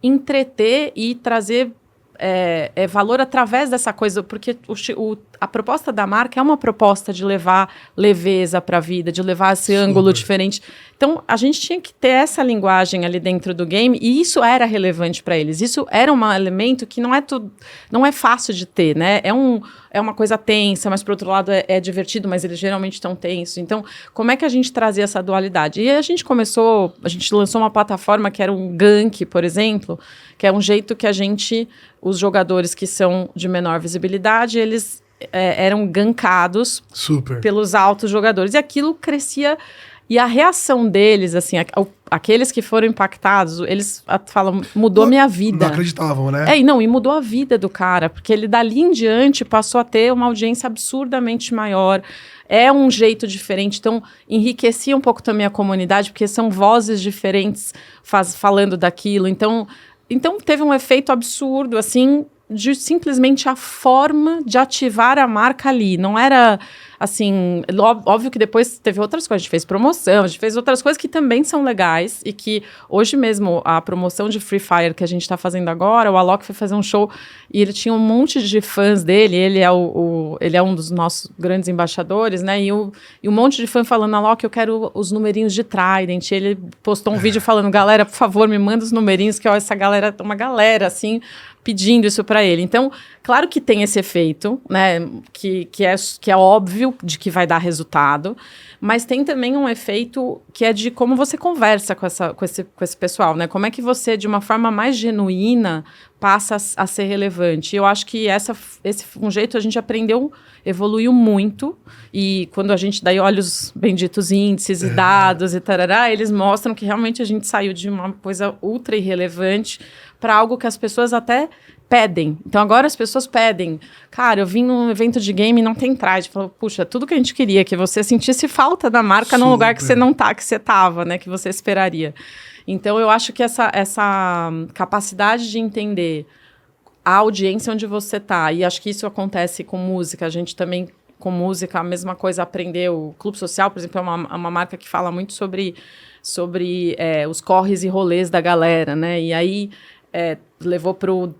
entreter e trazer valor através dessa coisa, porque a proposta da marca é uma proposta de levar leveza para a vida, de levar esse ângulo diferente. Então, a gente tinha que ter essa linguagem ali dentro do game, e isso era relevante para eles. Isso era um elemento que não é fácil de ter, né? É uma coisa tensa, mas, por outro lado, é divertido, mas eles geralmente estão tensos. Então, como é que a gente trazia essa dualidade? E a gente lançou uma plataforma que era um gank, por exemplo, que é um jeito que os jogadores que são de menor visibilidade, eles eram gankados pelos altos jogadores. E aquilo crescia. E a reação deles, assim, aqueles que foram impactados, eles falam, mudou minha vida. Não acreditavam, né? E mudou a vida do cara, porque ele dali em diante passou a ter uma audiência absurdamente maior. É um jeito diferente, então enriquecia um pouco também a comunidade, porque são vozes diferentes falando daquilo. Então teve um efeito absurdo, assim, de simplesmente a forma de ativar a marca ali. Não era, assim... Óbvio que depois teve outras coisas. A gente fez promoção, a gente fez outras coisas que também são legais e que hoje mesmo a promoção de Free Fire que a gente está fazendo agora, o Alok foi fazer um show e ele tinha um monte de fãs dele, ele é um dos nossos grandes embaixadores, né? E um monte de fã falando, Alok, eu quero os numerinhos de Trident. Ele postou um vídeo falando, galera, por favor, me manda os numerinhos, que ó, uma galera, assim... pedindo isso para ele. Então, claro que tem esse efeito, né, que é óbvio de que vai dar resultado, mas tem também um efeito que é de como você conversa com esse pessoal, né? Como é que você, de uma forma mais genuína, passa a ser relevante. E eu acho que um jeito a gente evoluiu muito, e quando a gente daí olha os benditos índices e dados e tarará, eles mostram que realmente a gente saiu de uma coisa ultra irrelevante para algo que as pessoas até pedem. Então, agora as pessoas pedem. Cara, eu vim num evento de game e não tem trade. Falou, puxa, tudo que a gente queria, que você sentisse falta da marca num lugar que você não tá, que você tava, né? Que você esperaria. Então, eu acho que essa capacidade de entender a audiência onde você tá, e acho que isso acontece com música. A gente também, com música, a mesma coisa aprendeu. O Clube Social, por exemplo, é uma marca que fala muito sobre os corres e rolês da galera, né? E aí... levou pro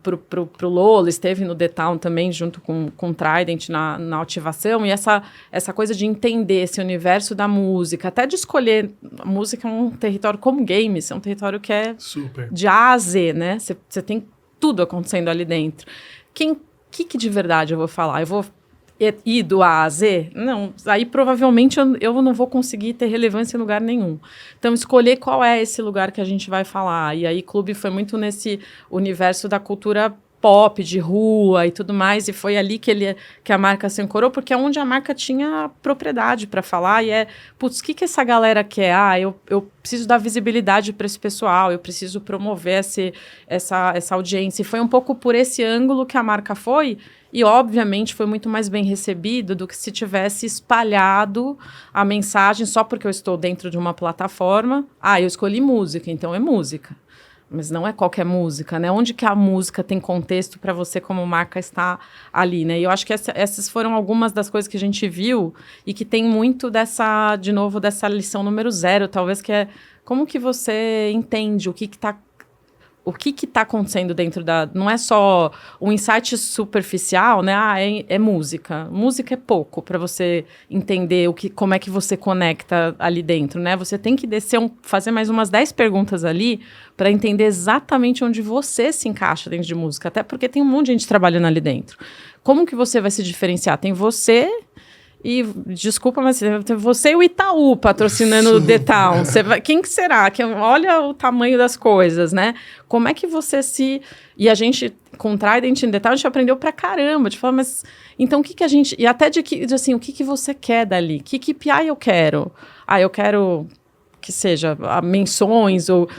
Lola, esteve no The Town também, junto com o Trident na ativação, e essa coisa de entender esse universo da música, até de escolher, a música é um território como games, é um território que é de A a Z, né? Você tem tudo acontecendo ali dentro. Que de verdade eu vou falar? Eu vou ir do A a Z? Não, aí provavelmente eu não vou conseguir ter relevância em lugar nenhum. Então, escolher qual é esse lugar que a gente vai falar. E aí, Clube foi muito nesse universo da cultura pop, de rua e tudo mais, e foi ali que a marca se ancorou, porque é onde a marca tinha propriedade para falar, e putz, o que essa galera quer? Eu preciso dar visibilidade para esse pessoal, eu preciso promover essa audiência. E foi um pouco por esse ângulo que a marca foi, e obviamente foi muito mais bem recebido do que se tivesse espalhado a mensagem só porque eu estou dentro de uma plataforma. Eu escolhi música, então é música. Mas não é qualquer música, né? Onde que a música tem contexto para você como marca estar ali, né? E eu acho que essas foram algumas das coisas que a gente viu e que tem muito dessa lição número 0, talvez, que é como que você entende o que está o que está acontecendo dentro da... Não é só um insight superficial, né? É música. Música é pouco para você entender como é que você conecta ali dentro, né? Você tem que fazer mais umas 10 perguntas ali para entender exatamente onde você se encaixa dentro de música. Até porque tem um monte de gente trabalhando ali dentro. Como que você vai se diferenciar? Tem você... E, desculpa, mas você e o Itaú patrocinando o The Town. Quem que será? Olha o tamanho das coisas, né? Como é que você se... E a gente, com Trident in The Town, a gente aprendeu pra caramba. De falar, mas... Então, o que a gente... E até assim, o que você quer dali? Que KPI eu quero? Eu quero que seja menções ou...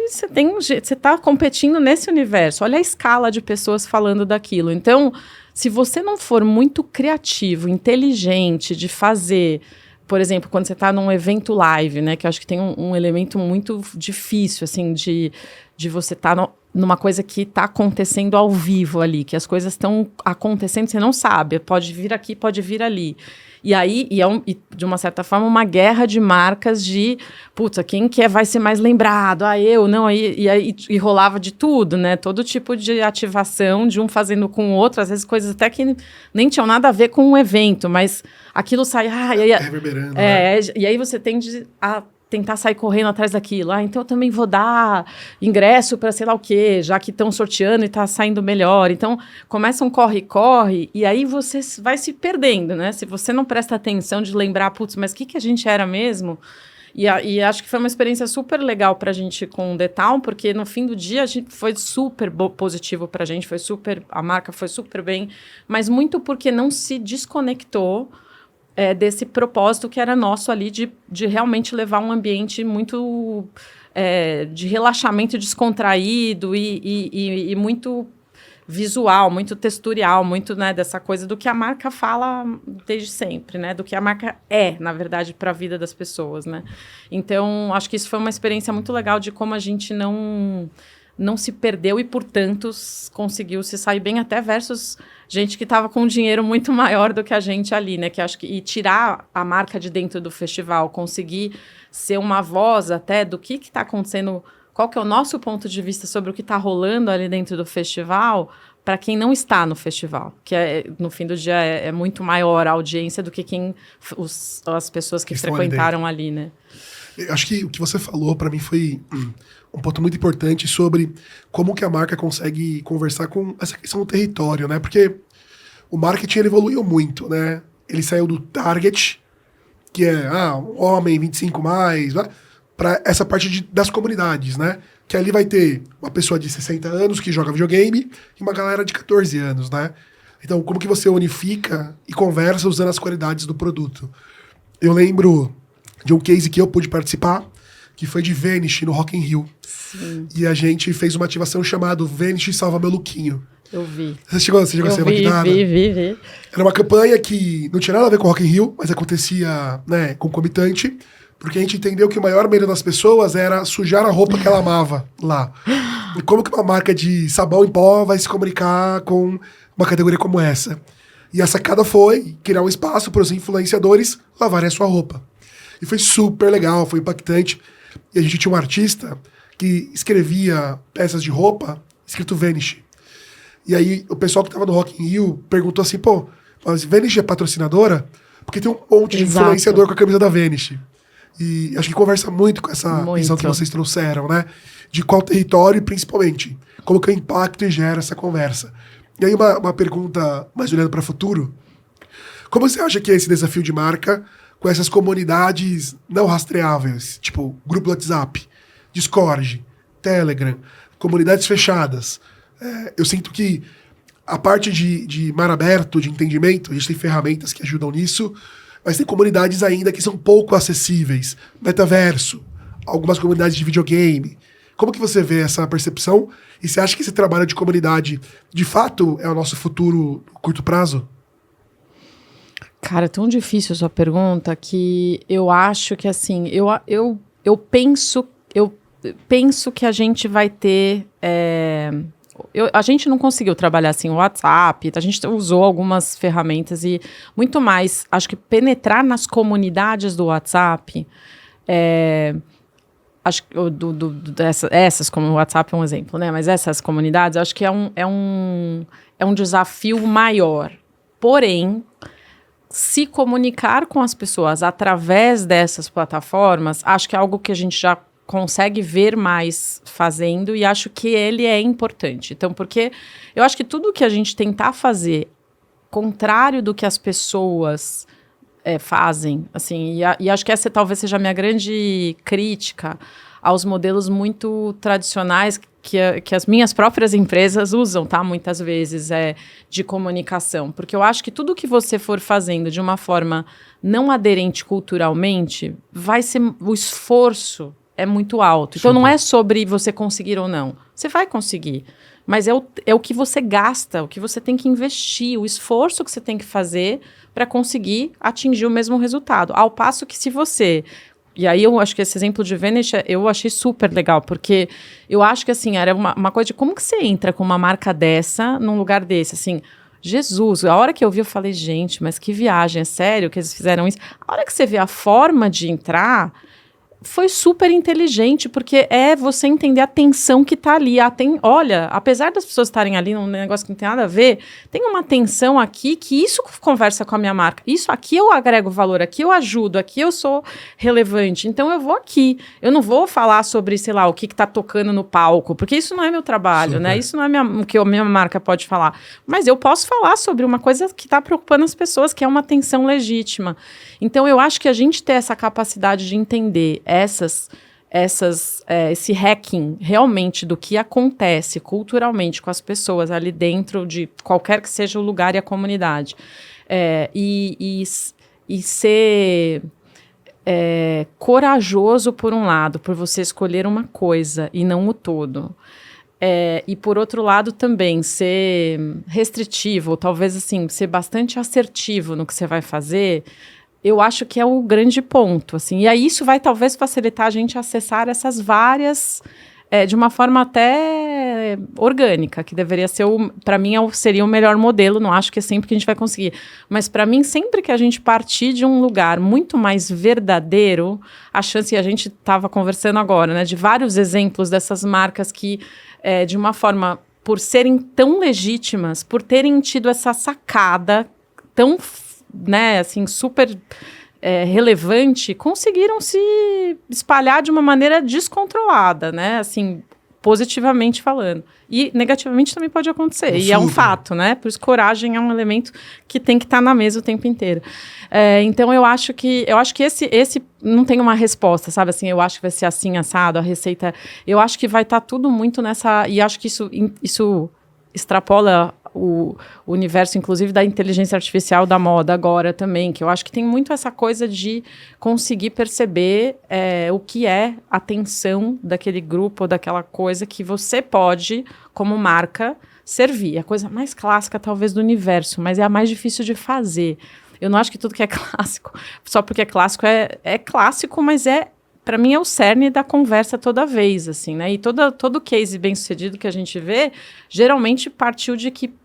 Você está competindo nesse universo. Olha a escala de pessoas falando daquilo. Então, se você não for muito criativo, inteligente de fazer, por exemplo, quando você está num evento live, né, que eu acho que tem um elemento muito difícil, assim, de você estar numa coisa que está acontecendo ao vivo ali, que as coisas estão acontecendo, você não sabe, pode vir aqui, pode vir ali. E aí, de uma certa forma, uma guerra de marcas de, quem vai ser mais lembrado? Eu, não, e rolava de tudo, né? Todo tipo de ativação, de um fazendo com o outro, às vezes coisas até que nem tinham nada a ver com o evento, mas aquilo sai... reverberando, né? E aí você tende a tentar sair correndo atrás daquilo. Então eu também vou dar ingresso para sei lá o quê, já que estão sorteando e está saindo melhor. Então começa um corre-corre e aí você vai se perdendo, né? Se você não presta atenção de lembrar, mas o que a gente era mesmo? E acho que foi uma experiência super legal para a gente com o The Town, porque no fim do dia a gente foi super positivo para a gente, a marca foi super bem, mas muito porque não se desconectou desse propósito que era nosso ali de realmente levar um ambiente muito de relaxamento descontraído e muito visual, muito texturial, muito, né, dessa coisa do que a marca fala desde sempre, né, do que a marca na verdade, para a vida das pessoas, né. Então, acho que isso foi uma experiência muito legal de como a gente não se perdeu e, portanto, conseguiu se sair bem até versus gente que estava com um dinheiro muito maior do que a gente ali, né? Que acho que tirar a marca de dentro do festival, conseguir ser uma voz até do que está acontecendo, qual que é o nosso ponto de vista sobre o que está rolando ali dentro do festival, para quem não está no festival, que no fim do dia é muito maior a audiência do que as pessoas que frequentaram ali, né? Eu acho que o que você falou para mim foi um ponto muito importante sobre como que a marca consegue conversar com essa questão do território, né? Porque o marketing ele evoluiu muito, né? Ele saiu do target, que é homem 25 mais, né? Para essa parte das comunidades, né? Que ali vai ter uma pessoa de 60 anos que joga videogame e uma galera de 14 anos, né? Então, como que você unifica e conversa usando as qualidades do produto? Eu lembro de um case que eu pude participar, que foi de Vanish no Rock in Rio. Sim. E a gente fez uma ativação chamada Vanish Salva Meu Lookinho. Eu vi. Você chegou a ser vacinada? Vi. Era uma campanha que não tinha nada a ver com o Rock in Rio, mas acontecia, né, concomitante, porque a gente entendeu que o maior medo das pessoas era sujar a roupa que ela amava lá. E como que uma marca de sabão em pó vai se comunicar com uma categoria como essa? E a sacada foi criar um espaço para os influenciadores lavarem a sua roupa. E foi super legal, foi impactante. E a gente tinha um artista que escrevia peças de roupa escrito Vanish. E aí o pessoal que estava no Rock in Rio perguntou assim, mas Vanish é patrocinadora? Porque tem um monte de influenciador com a camisa da Vanish. E acho que conversa muito com essa visão que vocês trouxeram, né? De qual território e principalmente como que é o impacto e gera essa conversa. E aí uma pergunta mais olhando para o futuro. Como você acha que é esse desafio de marca com essas comunidades não rastreáveis, tipo grupo WhatsApp, Discord, Telegram, comunidades fechadas? Eu sinto que a parte de mar aberto, de entendimento, a gente tem ferramentas que ajudam nisso, mas tem comunidades ainda que são pouco acessíveis. Metaverso, algumas comunidades de videogame. Como que você vê essa percepção? E você acha que esse trabalho de comunidade, de fato, é o nosso futuro no curto prazo? Cara, é tão difícil a sua pergunta que eu acho que, assim, eu penso que a gente vai ter... a gente não conseguiu trabalhar assim o WhatsApp, a gente usou algumas ferramentas e muito mais, acho que penetrar nas comunidades do WhatsApp acho que essas, como o WhatsApp é um exemplo, né? Mas essas comunidades, acho que é um desafio maior. Porém, se comunicar com as pessoas através dessas plataformas, acho que é algo que a gente já consegue ver mais fazendo e acho que ele é importante. Então, porque eu acho que tudo que a gente tentar fazer contrário do que as pessoas fazem, assim, e acho que essa talvez seja a minha grande crítica aos modelos muito tradicionais que as minhas próprias empresas usam, tá? Muitas vezes, de comunicação. Porque eu acho que tudo que você for fazendo de uma forma não aderente culturalmente, vai ser... O esforço é muito alto. Então, não é sobre você conseguir ou não. Você vai conseguir. Mas é o que você gasta, o que você tem que investir, o esforço que você tem que fazer para conseguir atingir o mesmo resultado. Ao passo que se você... E aí eu acho que esse exemplo de Venice eu achei super legal, porque eu acho que assim, era uma coisa de como que você entra com uma marca dessa num lugar desse, assim, Jesus, a hora que eu vi eu falei, gente, mas que viagem, é sério que eles fizeram isso? A hora que você vê a forma de entrar, foi super inteligente, porque é você entender a tensão que tá ali. Olha, apesar das pessoas estarem ali num negócio que não tem nada a ver, tem uma tensão aqui que isso conversa com a minha marca. Isso aqui eu agrego valor, aqui eu ajudo, aqui eu sou relevante. Então eu vou aqui. Eu não vou falar sobre, sei lá, o que tá tocando no palco, porque isso não é meu trabalho, né? Isso não é o que a minha marca pode falar. Mas eu posso falar sobre uma coisa que tá preocupando as pessoas, que é uma tensão legítima. Então eu acho que a gente ter essa capacidade de entender esse hacking realmente do que acontece culturalmente com as pessoas ali dentro de qualquer que seja o lugar e a comunidade. E ser corajoso por um lado, por você escolher uma coisa e não o todo. E por outro lado também ser restritivo, ou talvez assim, ser bastante assertivo no que você vai fazer. Eu acho que é o grande ponto, assim. E aí isso vai talvez facilitar a gente acessar essas várias, de uma forma até orgânica, que deveria ser, para mim, seria o melhor modelo. Não acho que é sempre que a gente vai conseguir. Mas para mim, sempre que a gente partir de um lugar muito mais verdadeiro, a chance, e a gente estava conversando agora, né, de vários exemplos dessas marcas que, de uma forma, por serem tão legítimas, por terem tido essa sacada tão, né, assim, super relevante, conseguiram se espalhar de uma maneira descontrolada, né, assim, positivamente falando. E negativamente também pode acontecer, e é um fato, né, por isso coragem é um elemento que tem que estar na mesa o tempo inteiro. Então eu acho que esse não tem uma resposta, sabe, assim, eu acho que vai ser assim, assado, a receita, eu acho que vai estar tudo muito nessa, e acho que isso extrapola o universo, inclusive, da inteligência artificial da moda agora também, que eu acho que tem muito essa coisa de conseguir perceber o que é a atenção daquele grupo ou daquela coisa que você pode, como marca, servir. A coisa mais clássica, talvez, do universo, mas é a mais difícil de fazer. Eu não acho que tudo que é clássico, só porque é clássico, é clássico, mas para mim é o cerne da conversa toda vez, assim, né? E todo case bem-sucedido que a gente vê, geralmente partiu de que,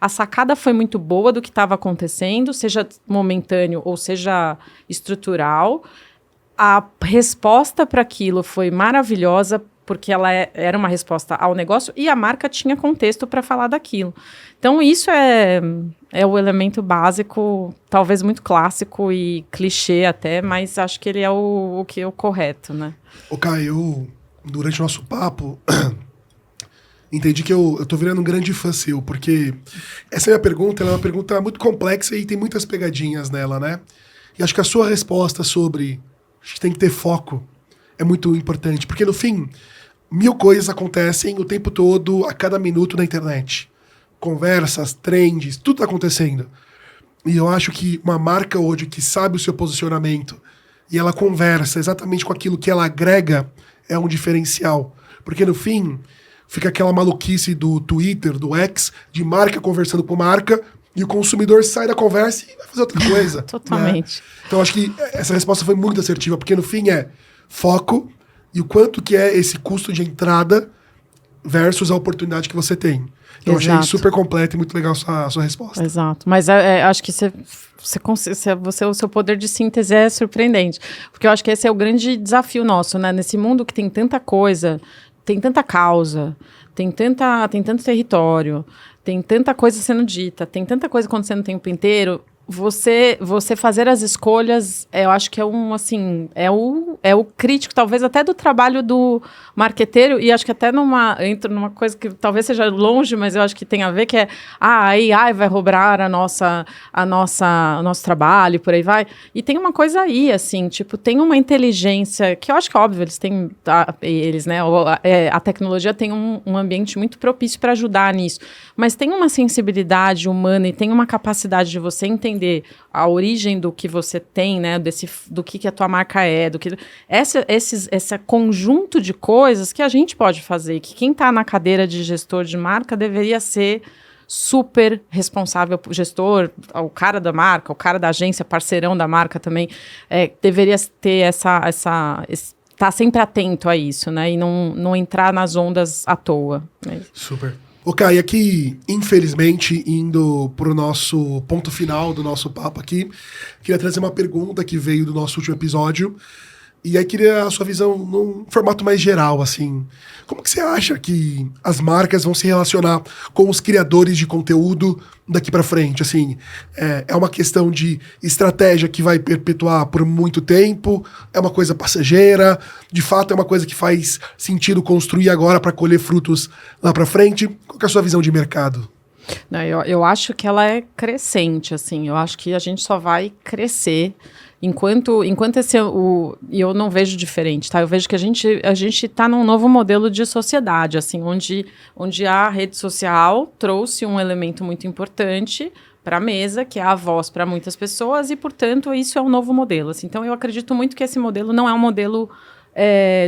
a sacada foi muito boa do que estava acontecendo, seja momentâneo ou seja estrutural. A resposta para aquilo foi maravilhosa, porque ela era uma resposta ao negócio e a marca tinha contexto para falar daquilo. Então, isso é o elemento básico, talvez muito clássico e clichê até, mas acho que ele é o correto, né? Caio, durante o nosso papo, entendi que eu tô virando um grande fã seu, porque essa minha pergunta, ela é uma pergunta muito complexa e tem muitas pegadinhas nela, né? E acho que a sua resposta sobre acho que tem que ter foco é muito importante, porque no fim, 1000 coisas acontecem o tempo todo, a cada minuto na internet. Conversas, trends, tudo tá acontecendo. E eu acho que uma marca hoje que sabe o seu posicionamento e ela conversa exatamente com aquilo que ela agrega é um diferencial. Porque no fim, fica aquela maluquice do Twitter, do X, de marca conversando com marca e o consumidor sai da conversa e vai fazer outra coisa. Totalmente. Né? Então acho que essa resposta foi muito assertiva, porque no fim é foco e o quanto que é esse custo de entrada versus a oportunidade que você tem. Então, achei super completa e muito legal a sua resposta. Exato. Mas acho que o seu poder de síntese é surpreendente. Porque eu acho que esse é o grande desafio nosso, né? Nesse mundo que tem tanta coisa, tem tanta causa, tem tanto território, tem tanta coisa sendo dita, tem tanta coisa acontecendo o tempo inteiro. Você fazer as escolhas, eu acho que é é o crítico, talvez até do trabalho do marqueteiro, e acho que até entra numa coisa que talvez seja longe, mas eu acho que tem a ver, que é a AI vai roubar o nosso trabalho, por aí vai. E tem uma coisa aí, assim, tipo, tem uma inteligência, que eu acho que é óbvio, a tecnologia tem um ambiente muito propício para ajudar nisso, mas tem uma sensibilidade humana e tem uma capacidade de você entender a origem do que você tem, né, do que a tua marca é, esse conjunto de coisas que a gente pode fazer, que quem está na cadeira de gestor de marca deveria ser super responsável, gestor, o cara da marca, o cara da agência, parceirão da marca também, deveria ter tá sempre atento a isso, né, e não entrar nas ondas à toa. Né? Super. Ok, e aqui, infelizmente, indo pro nosso ponto final do nosso papo aqui, queria trazer uma pergunta que veio do nosso último episódio, e aí queria a sua visão num formato mais geral, assim. Como que você acha que as marcas vão se relacionar com os criadores de conteúdo daqui para frente? Assim, é uma questão de estratégia que vai perpetuar por muito tempo? É uma coisa passageira? De fato, é uma coisa que faz sentido construir agora para colher frutos lá para frente? Qual que é a sua visão de mercado? Não, eu acho que ela é crescente, assim. Eu acho que a gente só vai crescer enquanto e eu não vejo diferente, tá? Eu vejo que a gente está num novo modelo de sociedade, assim, onde a rede social trouxe um elemento muito importante para a mesa, que é a voz para muitas pessoas, e, portanto, isso é um novo modelo. Assim. Então, eu acredito muito que esse modelo não é um modelo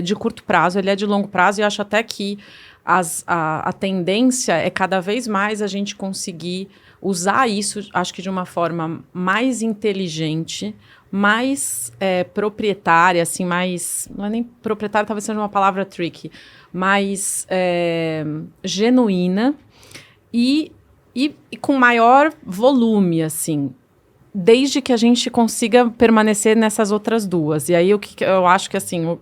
de curto prazo, ele é de longo prazo, e acho até que a tendência é cada vez mais a gente conseguir usar isso, acho que de uma forma mais inteligente, mais proprietária, assim, mais... Não é nem proprietária, talvez seja uma palavra tricky, mais genuína e com maior volume, assim, desde que a gente consiga permanecer nessas outras duas. E aí, o que eu acho que, assim,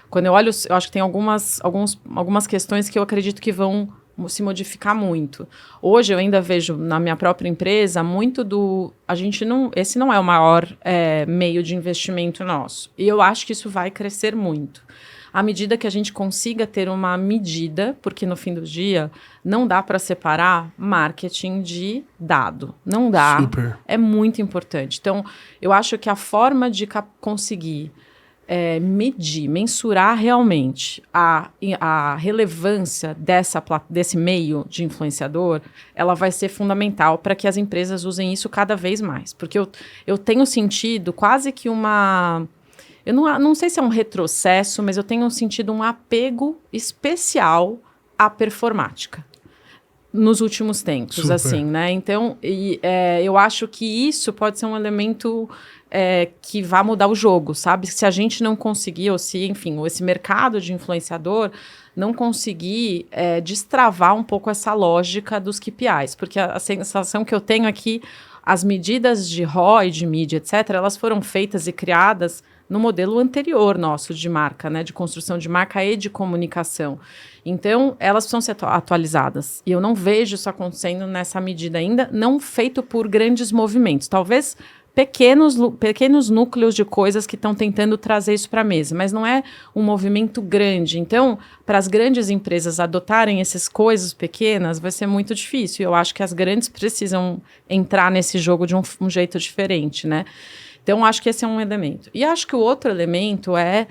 quando eu olho, eu acho que tem algumas questões que eu acredito que vão se modificar muito. Hoje eu ainda vejo na minha própria empresa muito esse não é o maior meio de investimento nosso. E eu acho que isso vai crescer muito. À medida que a gente consiga ter uma medida, porque no fim do dia não dá para separar marketing de dado. Não dá. Super. É muito importante. Então, eu acho que a forma de conseguir medir, mensurar realmente a relevância desse meio de influenciador, ela vai ser fundamental para que as empresas usem isso cada vez mais. Porque eu tenho sentido quase que eu não sei se é um retrocesso, mas eu tenho sentido um apego especial à performática nos últimos tempos, Super. assim, né? Então, eu acho que isso pode ser um elemento que vai mudar o jogo, sabe? Se a gente não conseguir, ou se, enfim, esse mercado de influenciador não conseguir destravar um pouco essa lógica dos KPIs, porque a sensação que eu tenho é que as medidas de ROI, de mídia, etc., elas foram feitas e criadas no modelo anterior nosso de marca, né, de construção de marca e de comunicação. Então, elas precisam ser atualizadas. E eu não vejo isso acontecendo nessa medida ainda, não feito por grandes movimentos. Talvez pequenos núcleos de coisas que estão tentando trazer isso para a mesa, mas não é um movimento grande. Então, para as grandes empresas adotarem essas coisas pequenas, vai ser muito difícil. Eu acho que as grandes precisam entrar nesse jogo de um jeito diferente, né? Então, acho que esse é um elemento. E acho que o outro elemento é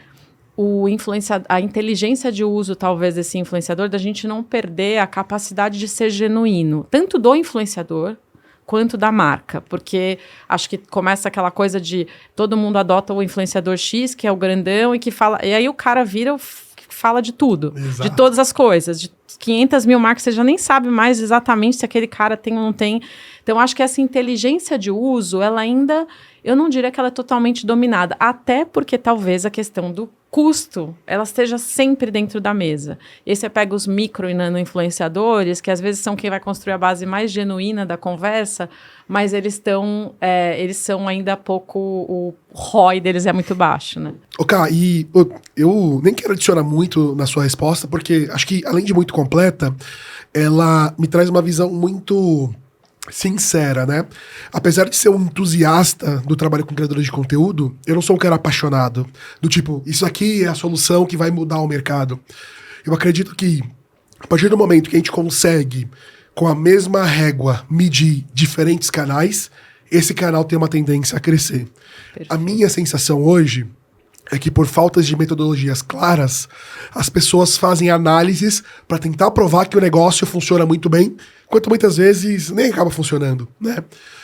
a inteligência de uso, talvez, desse influenciador, da gente não perder a capacidade de ser genuíno, tanto do influenciador quanto da marca, porque acho que começa aquela coisa de todo mundo adota o influenciador X, que é o grandão, e aí o cara fala de tudo, Exato. De todas as coisas, de 500 mil marcas, você já nem sabe mais exatamente se aquele cara tem ou não tem. Então, acho que essa inteligência de uso, ela ainda, eu não diria que ela é totalmente dominada, até porque talvez a questão custo, ela esteja sempre dentro da mesa. E aí você pega os micro e nano influenciadores, que às vezes são quem vai construir a base mais genuína da conversa, mas eles são ainda pouco, o ROI deles é muito baixo, né? Ok, e eu nem quero adicionar muito na sua resposta, porque acho que, além de muito completa, ela me traz uma visão muito sincera, né? Apesar de ser um entusiasta do trabalho com criadores de conteúdo, eu não sou um cara apaixonado. Do tipo, isso aqui é a solução que vai mudar o mercado. Eu acredito que, a partir do momento que a gente consegue, com a mesma régua, medir diferentes canais, esse canal tem uma tendência a crescer. Perfeito. A minha sensação hoje é que, por faltas de metodologias claras, as pessoas fazem análises para tentar provar que o negócio funciona muito bem, enquanto muitas vezes nem acaba funcionando, né?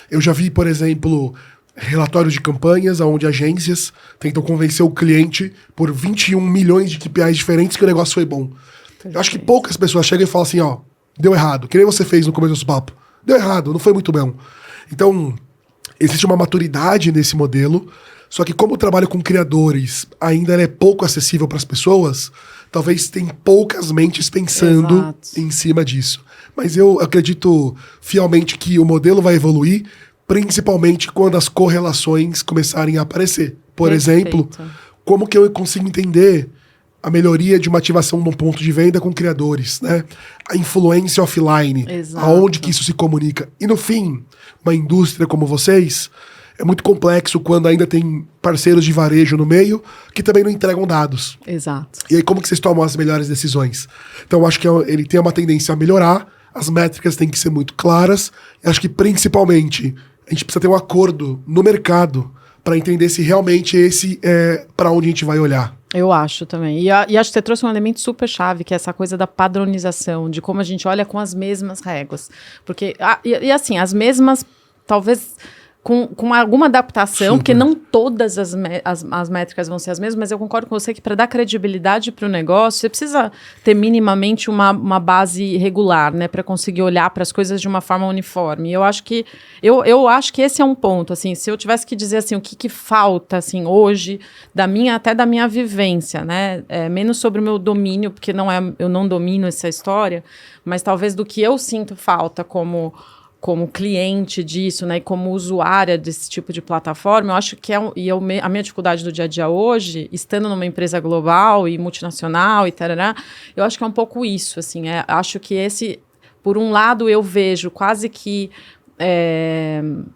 Eu já vi, por exemplo, relatórios de campanhas onde agências tentam convencer o cliente por 21 milhões de KPIs diferentes que o negócio foi bom. Perfeito. Eu acho que poucas pessoas chegam e falam assim, ó, deu errado, que nem você fez no começo do nosso papo. Deu errado, não foi muito bom. Então, existe uma maturidade nesse modelo, só que como o trabalho com criadores ainda é pouco acessível para as pessoas, talvez tem poucas mentes pensando Exato. em cima disso. Mas eu acredito fielmente que o modelo vai evoluir, principalmente quando as correlações começarem a aparecer. Por Perfeito. exemplo, como que eu consigo entender a melhoria de uma ativação num ponto de venda com criadores, né? A influência offline, Exato. aonde que isso se comunica. E no fim, uma indústria como vocês, é muito complexo quando ainda tem parceiros de varejo no meio que também não entregam dados. Exato. E aí como que vocês tomam as melhores decisões? Então eu acho que ele tem uma tendência a melhorar, as métricas têm que ser muito claras, eu acho que principalmente a gente precisa ter um acordo no mercado para entender se realmente esse é para onde a gente vai olhar. Eu acho também. E acho que você trouxe um elemento super chave, que é essa coisa da padronização, de como a gente olha com as mesmas réguas. Porque, assim, as mesmas, talvez com alguma adaptação, Super. porque não todas as métricas vão ser as mesmas, mas eu concordo com você que para dar credibilidade para o negócio, você precisa ter minimamente uma base regular, né, para conseguir olhar para as coisas de uma forma uniforme. E eu acho que esse é um ponto, assim, se eu tivesse que dizer assim, o que falta assim hoje até da minha vivência, né, menos sobre o meu domínio, porque eu não domino essa história, mas talvez do que eu sinto falta como cliente disso, né, e como usuária desse tipo de plataforma, eu acho que a minha dificuldade do dia a dia hoje, estando numa empresa global e multinacional e tarará, eu acho que é um pouco isso, assim, acho que por um lado eu vejo quase que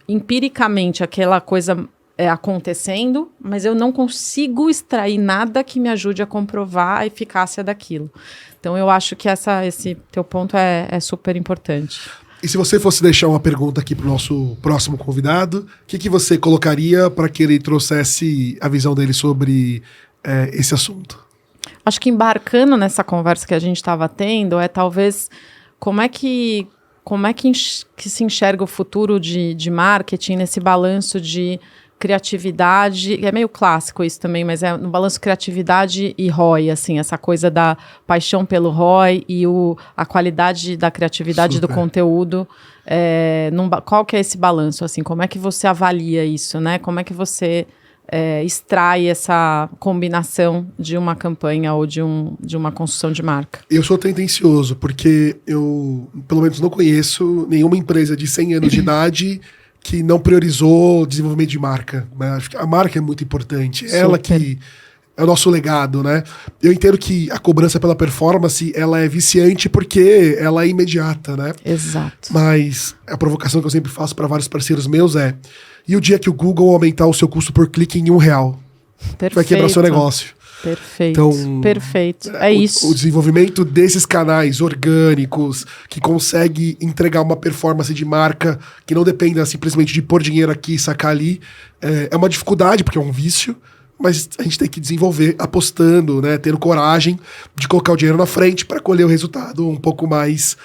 empiricamente aquela coisa acontecendo, mas eu não consigo extrair nada que me ajude a comprovar a eficácia daquilo. Então eu acho que esse teu ponto é super importante. E se você fosse deixar uma pergunta aqui para o nosso próximo convidado, o que você colocaria para que ele trouxesse a visão dele sobre esse assunto? Acho que embarcando nessa conversa que a gente estava tendo, talvez como é que se enxerga o futuro de marketing nesse balanço de criatividade, é meio clássico isso também, mas é no balanço criatividade e ROI, assim, essa coisa da paixão pelo ROI e a qualidade da criatividade Super. do conteúdo. Qual que é esse balanço, assim, como é que você avalia isso, né? Como é que você extrai essa combinação de uma campanha ou de uma construção de marca? Eu sou tendencioso, porque eu, pelo menos, não conheço nenhuma empresa de 100 anos de idade que não priorizou o desenvolvimento de marca. Né? A marca é muito importante. Super. Ela que é o nosso legado, né? Eu entendo que a cobrança pela performance, ela é viciante porque ela é imediata, né? Exato. Mas a provocação que eu sempre faço para vários parceiros meus e o dia que o Google aumentar o seu custo por clique em R$1? Perfeito. Vai quebrar seu negócio. Perfeito, Então, perfeito. É isso. O desenvolvimento desses canais orgânicos, que consegue entregar uma performance de marca que não dependa simplesmente de pôr dinheiro aqui e sacar ali, é uma dificuldade, porque é um vício, mas a gente tem que desenvolver apostando, né, tendo coragem de colocar o dinheiro na frente para colher o resultado um pouco mais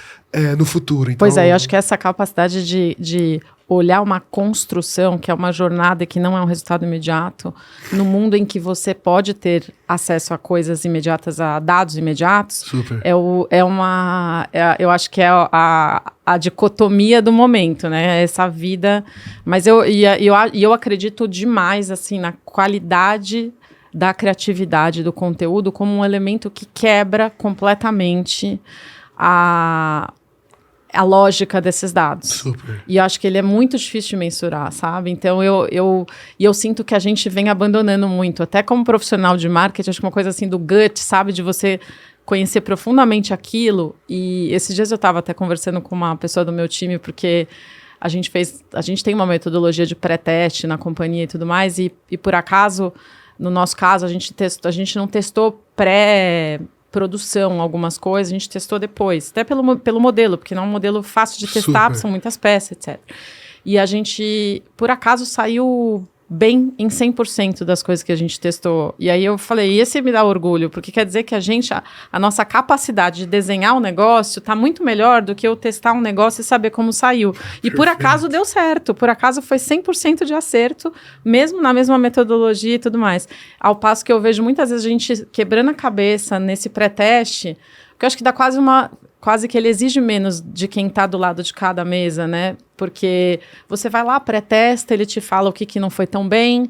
no futuro. Então, Pois é, eu acho que essa capacidade de olhar uma construção, que é uma jornada que não é um resultado imediato, no mundo em que você pode ter acesso a coisas imediatas, a dados imediatos, Super. eu acho que é a dicotomia do momento, né? Essa vida. Mas eu acredito demais assim na qualidade da criatividade, do conteúdo, como um elemento que quebra completamente a lógica desses dados. Super. E eu acho que ele é muito difícil de mensurar, sabe? Então, eu sinto que a gente vem abandonando muito. Até como profissional de marketing, acho que uma coisa assim do gut, sabe? De você conhecer profundamente aquilo. E esses dias eu estava até conversando com uma pessoa do meu time, porque a gente tem uma metodologia de pré-teste na companhia e tudo mais, e por acaso, no nosso caso, a gente não testou pré-produção algumas coisas, a gente testou depois, até pelo modelo, porque não é um modelo fácil de testar, são muitas peças, etc. E a gente, por acaso, saiu bem em 100% das coisas que a gente testou. E aí eu falei, esse me dá orgulho, porque quer dizer que a nossa capacidade de desenhar um negócio está muito melhor do que eu testar um negócio e saber como saiu. E por acaso deu certo, por acaso foi 100% de acerto, mesmo na mesma metodologia e tudo mais. Ao passo que eu vejo muitas vezes a gente quebrando a cabeça nesse pré-teste, porque eu acho que dá quase que ele exige menos de quem está do lado de cada mesa, né? Porque você vai lá, pré-testa, ele te fala o que não foi tão bem,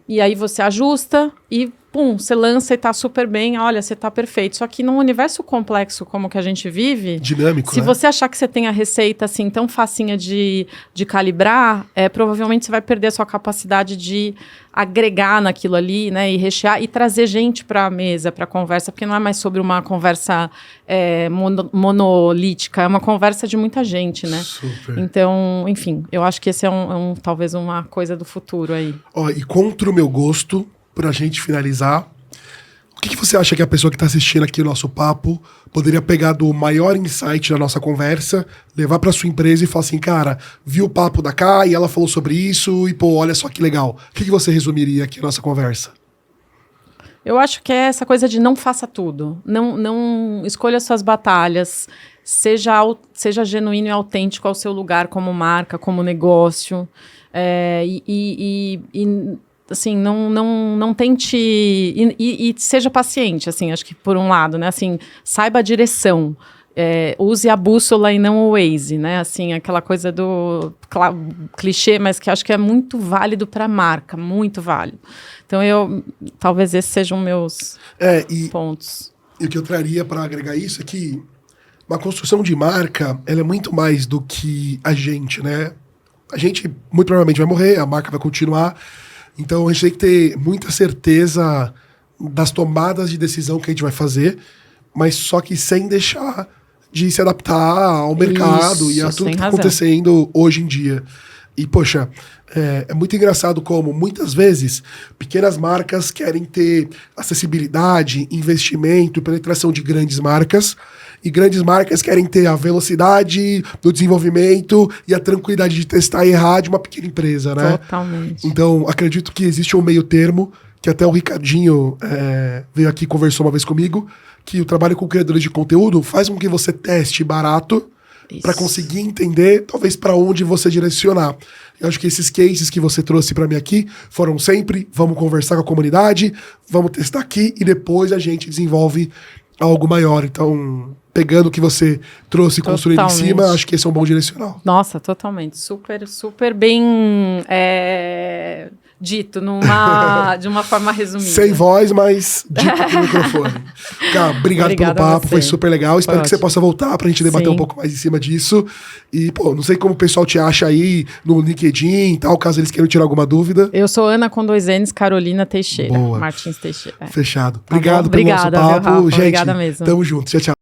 e aí você ajusta e, pum, você lança e tá super bem, olha, você tá perfeito. Só que num universo complexo como que a gente vive... Dinâmico, se você achar que você tem a receita, assim, tão facinha de calibrar, provavelmente você vai perder a sua capacidade de agregar naquilo ali, né, e rechear, e trazer gente para a mesa, para a conversa, porque não é mais sobre uma conversa monolítica, é uma conversa de muita gente, né? Super. Então, enfim, eu acho que esse é talvez uma coisa do futuro aí. Ó, e contra o meu gosto, pra gente finalizar, o que você acha que a pessoa que está assistindo aqui o nosso papo poderia pegar do maior insight da nossa conversa, levar para sua empresa e falar assim, cara, vi o papo da Cá e ela falou sobre isso e, pô, olha só que legal. O que você resumiria aqui na nossa conversa? Eu acho que é essa coisa de não faça tudo. Não escolha suas batalhas. Seja genuíno e autêntico ao seu lugar como marca, como negócio. Assim, não tente... E seja paciente, assim, acho que por um lado, né? Assim, saiba a direção. Use a bússola e não o Waze, né? Assim, aquela coisa do clichê, mas que acho que é muito válido para a marca, muito válido. Então, talvez esses sejam meus pontos. E o que eu traria para agregar isso é que uma construção de marca, ela é muito mais do que a gente, né? A gente muito provavelmente vai morrer, a marca vai continuar. Então, a gente tem que ter muita certeza das tomadas de decisão que a gente vai fazer, mas só que sem deixar de se adaptar ao mercado e a tudo que está acontecendo hoje em dia. E, poxa, é muito engraçado como, muitas vezes, pequenas marcas querem ter acessibilidade, investimento e penetração de grandes marcas, e grandes marcas querem ter a velocidade do desenvolvimento e a tranquilidade de testar e errar de uma pequena empresa, né? Totalmente. Então, acredito que existe um meio termo, que até o Ricardinho veio aqui e conversou uma vez comigo, que o trabalho com criadores de conteúdo faz com que você teste barato para conseguir entender, talvez, para onde você direcionar. Eu acho que esses cases que você trouxe para mim aqui foram sempre, vamos conversar com a comunidade, vamos testar aqui e depois a gente desenvolve algo maior. Então, pegando o que você trouxe e construindo em cima, acho que esse é um bom direcional. Nossa, totalmente. Super, super bem dito de uma forma resumida. Sem voz, mas dito no microfone. Cara, obrigado pelo papo, foi super legal. Espero que você possa voltar pra gente debater um pouco mais em cima disso. E, pô, não sei como o pessoal te acha aí no LinkedIn e tal, caso eles queiram tirar alguma dúvida. Eu sou Ana com 2 N's, Carolina Teixeira. Boa. Martins Teixeira. Fechado. Obrigado pelo nosso papo. Rafa, gente, obrigada mesmo. Tamo junto. Tchau, tchau.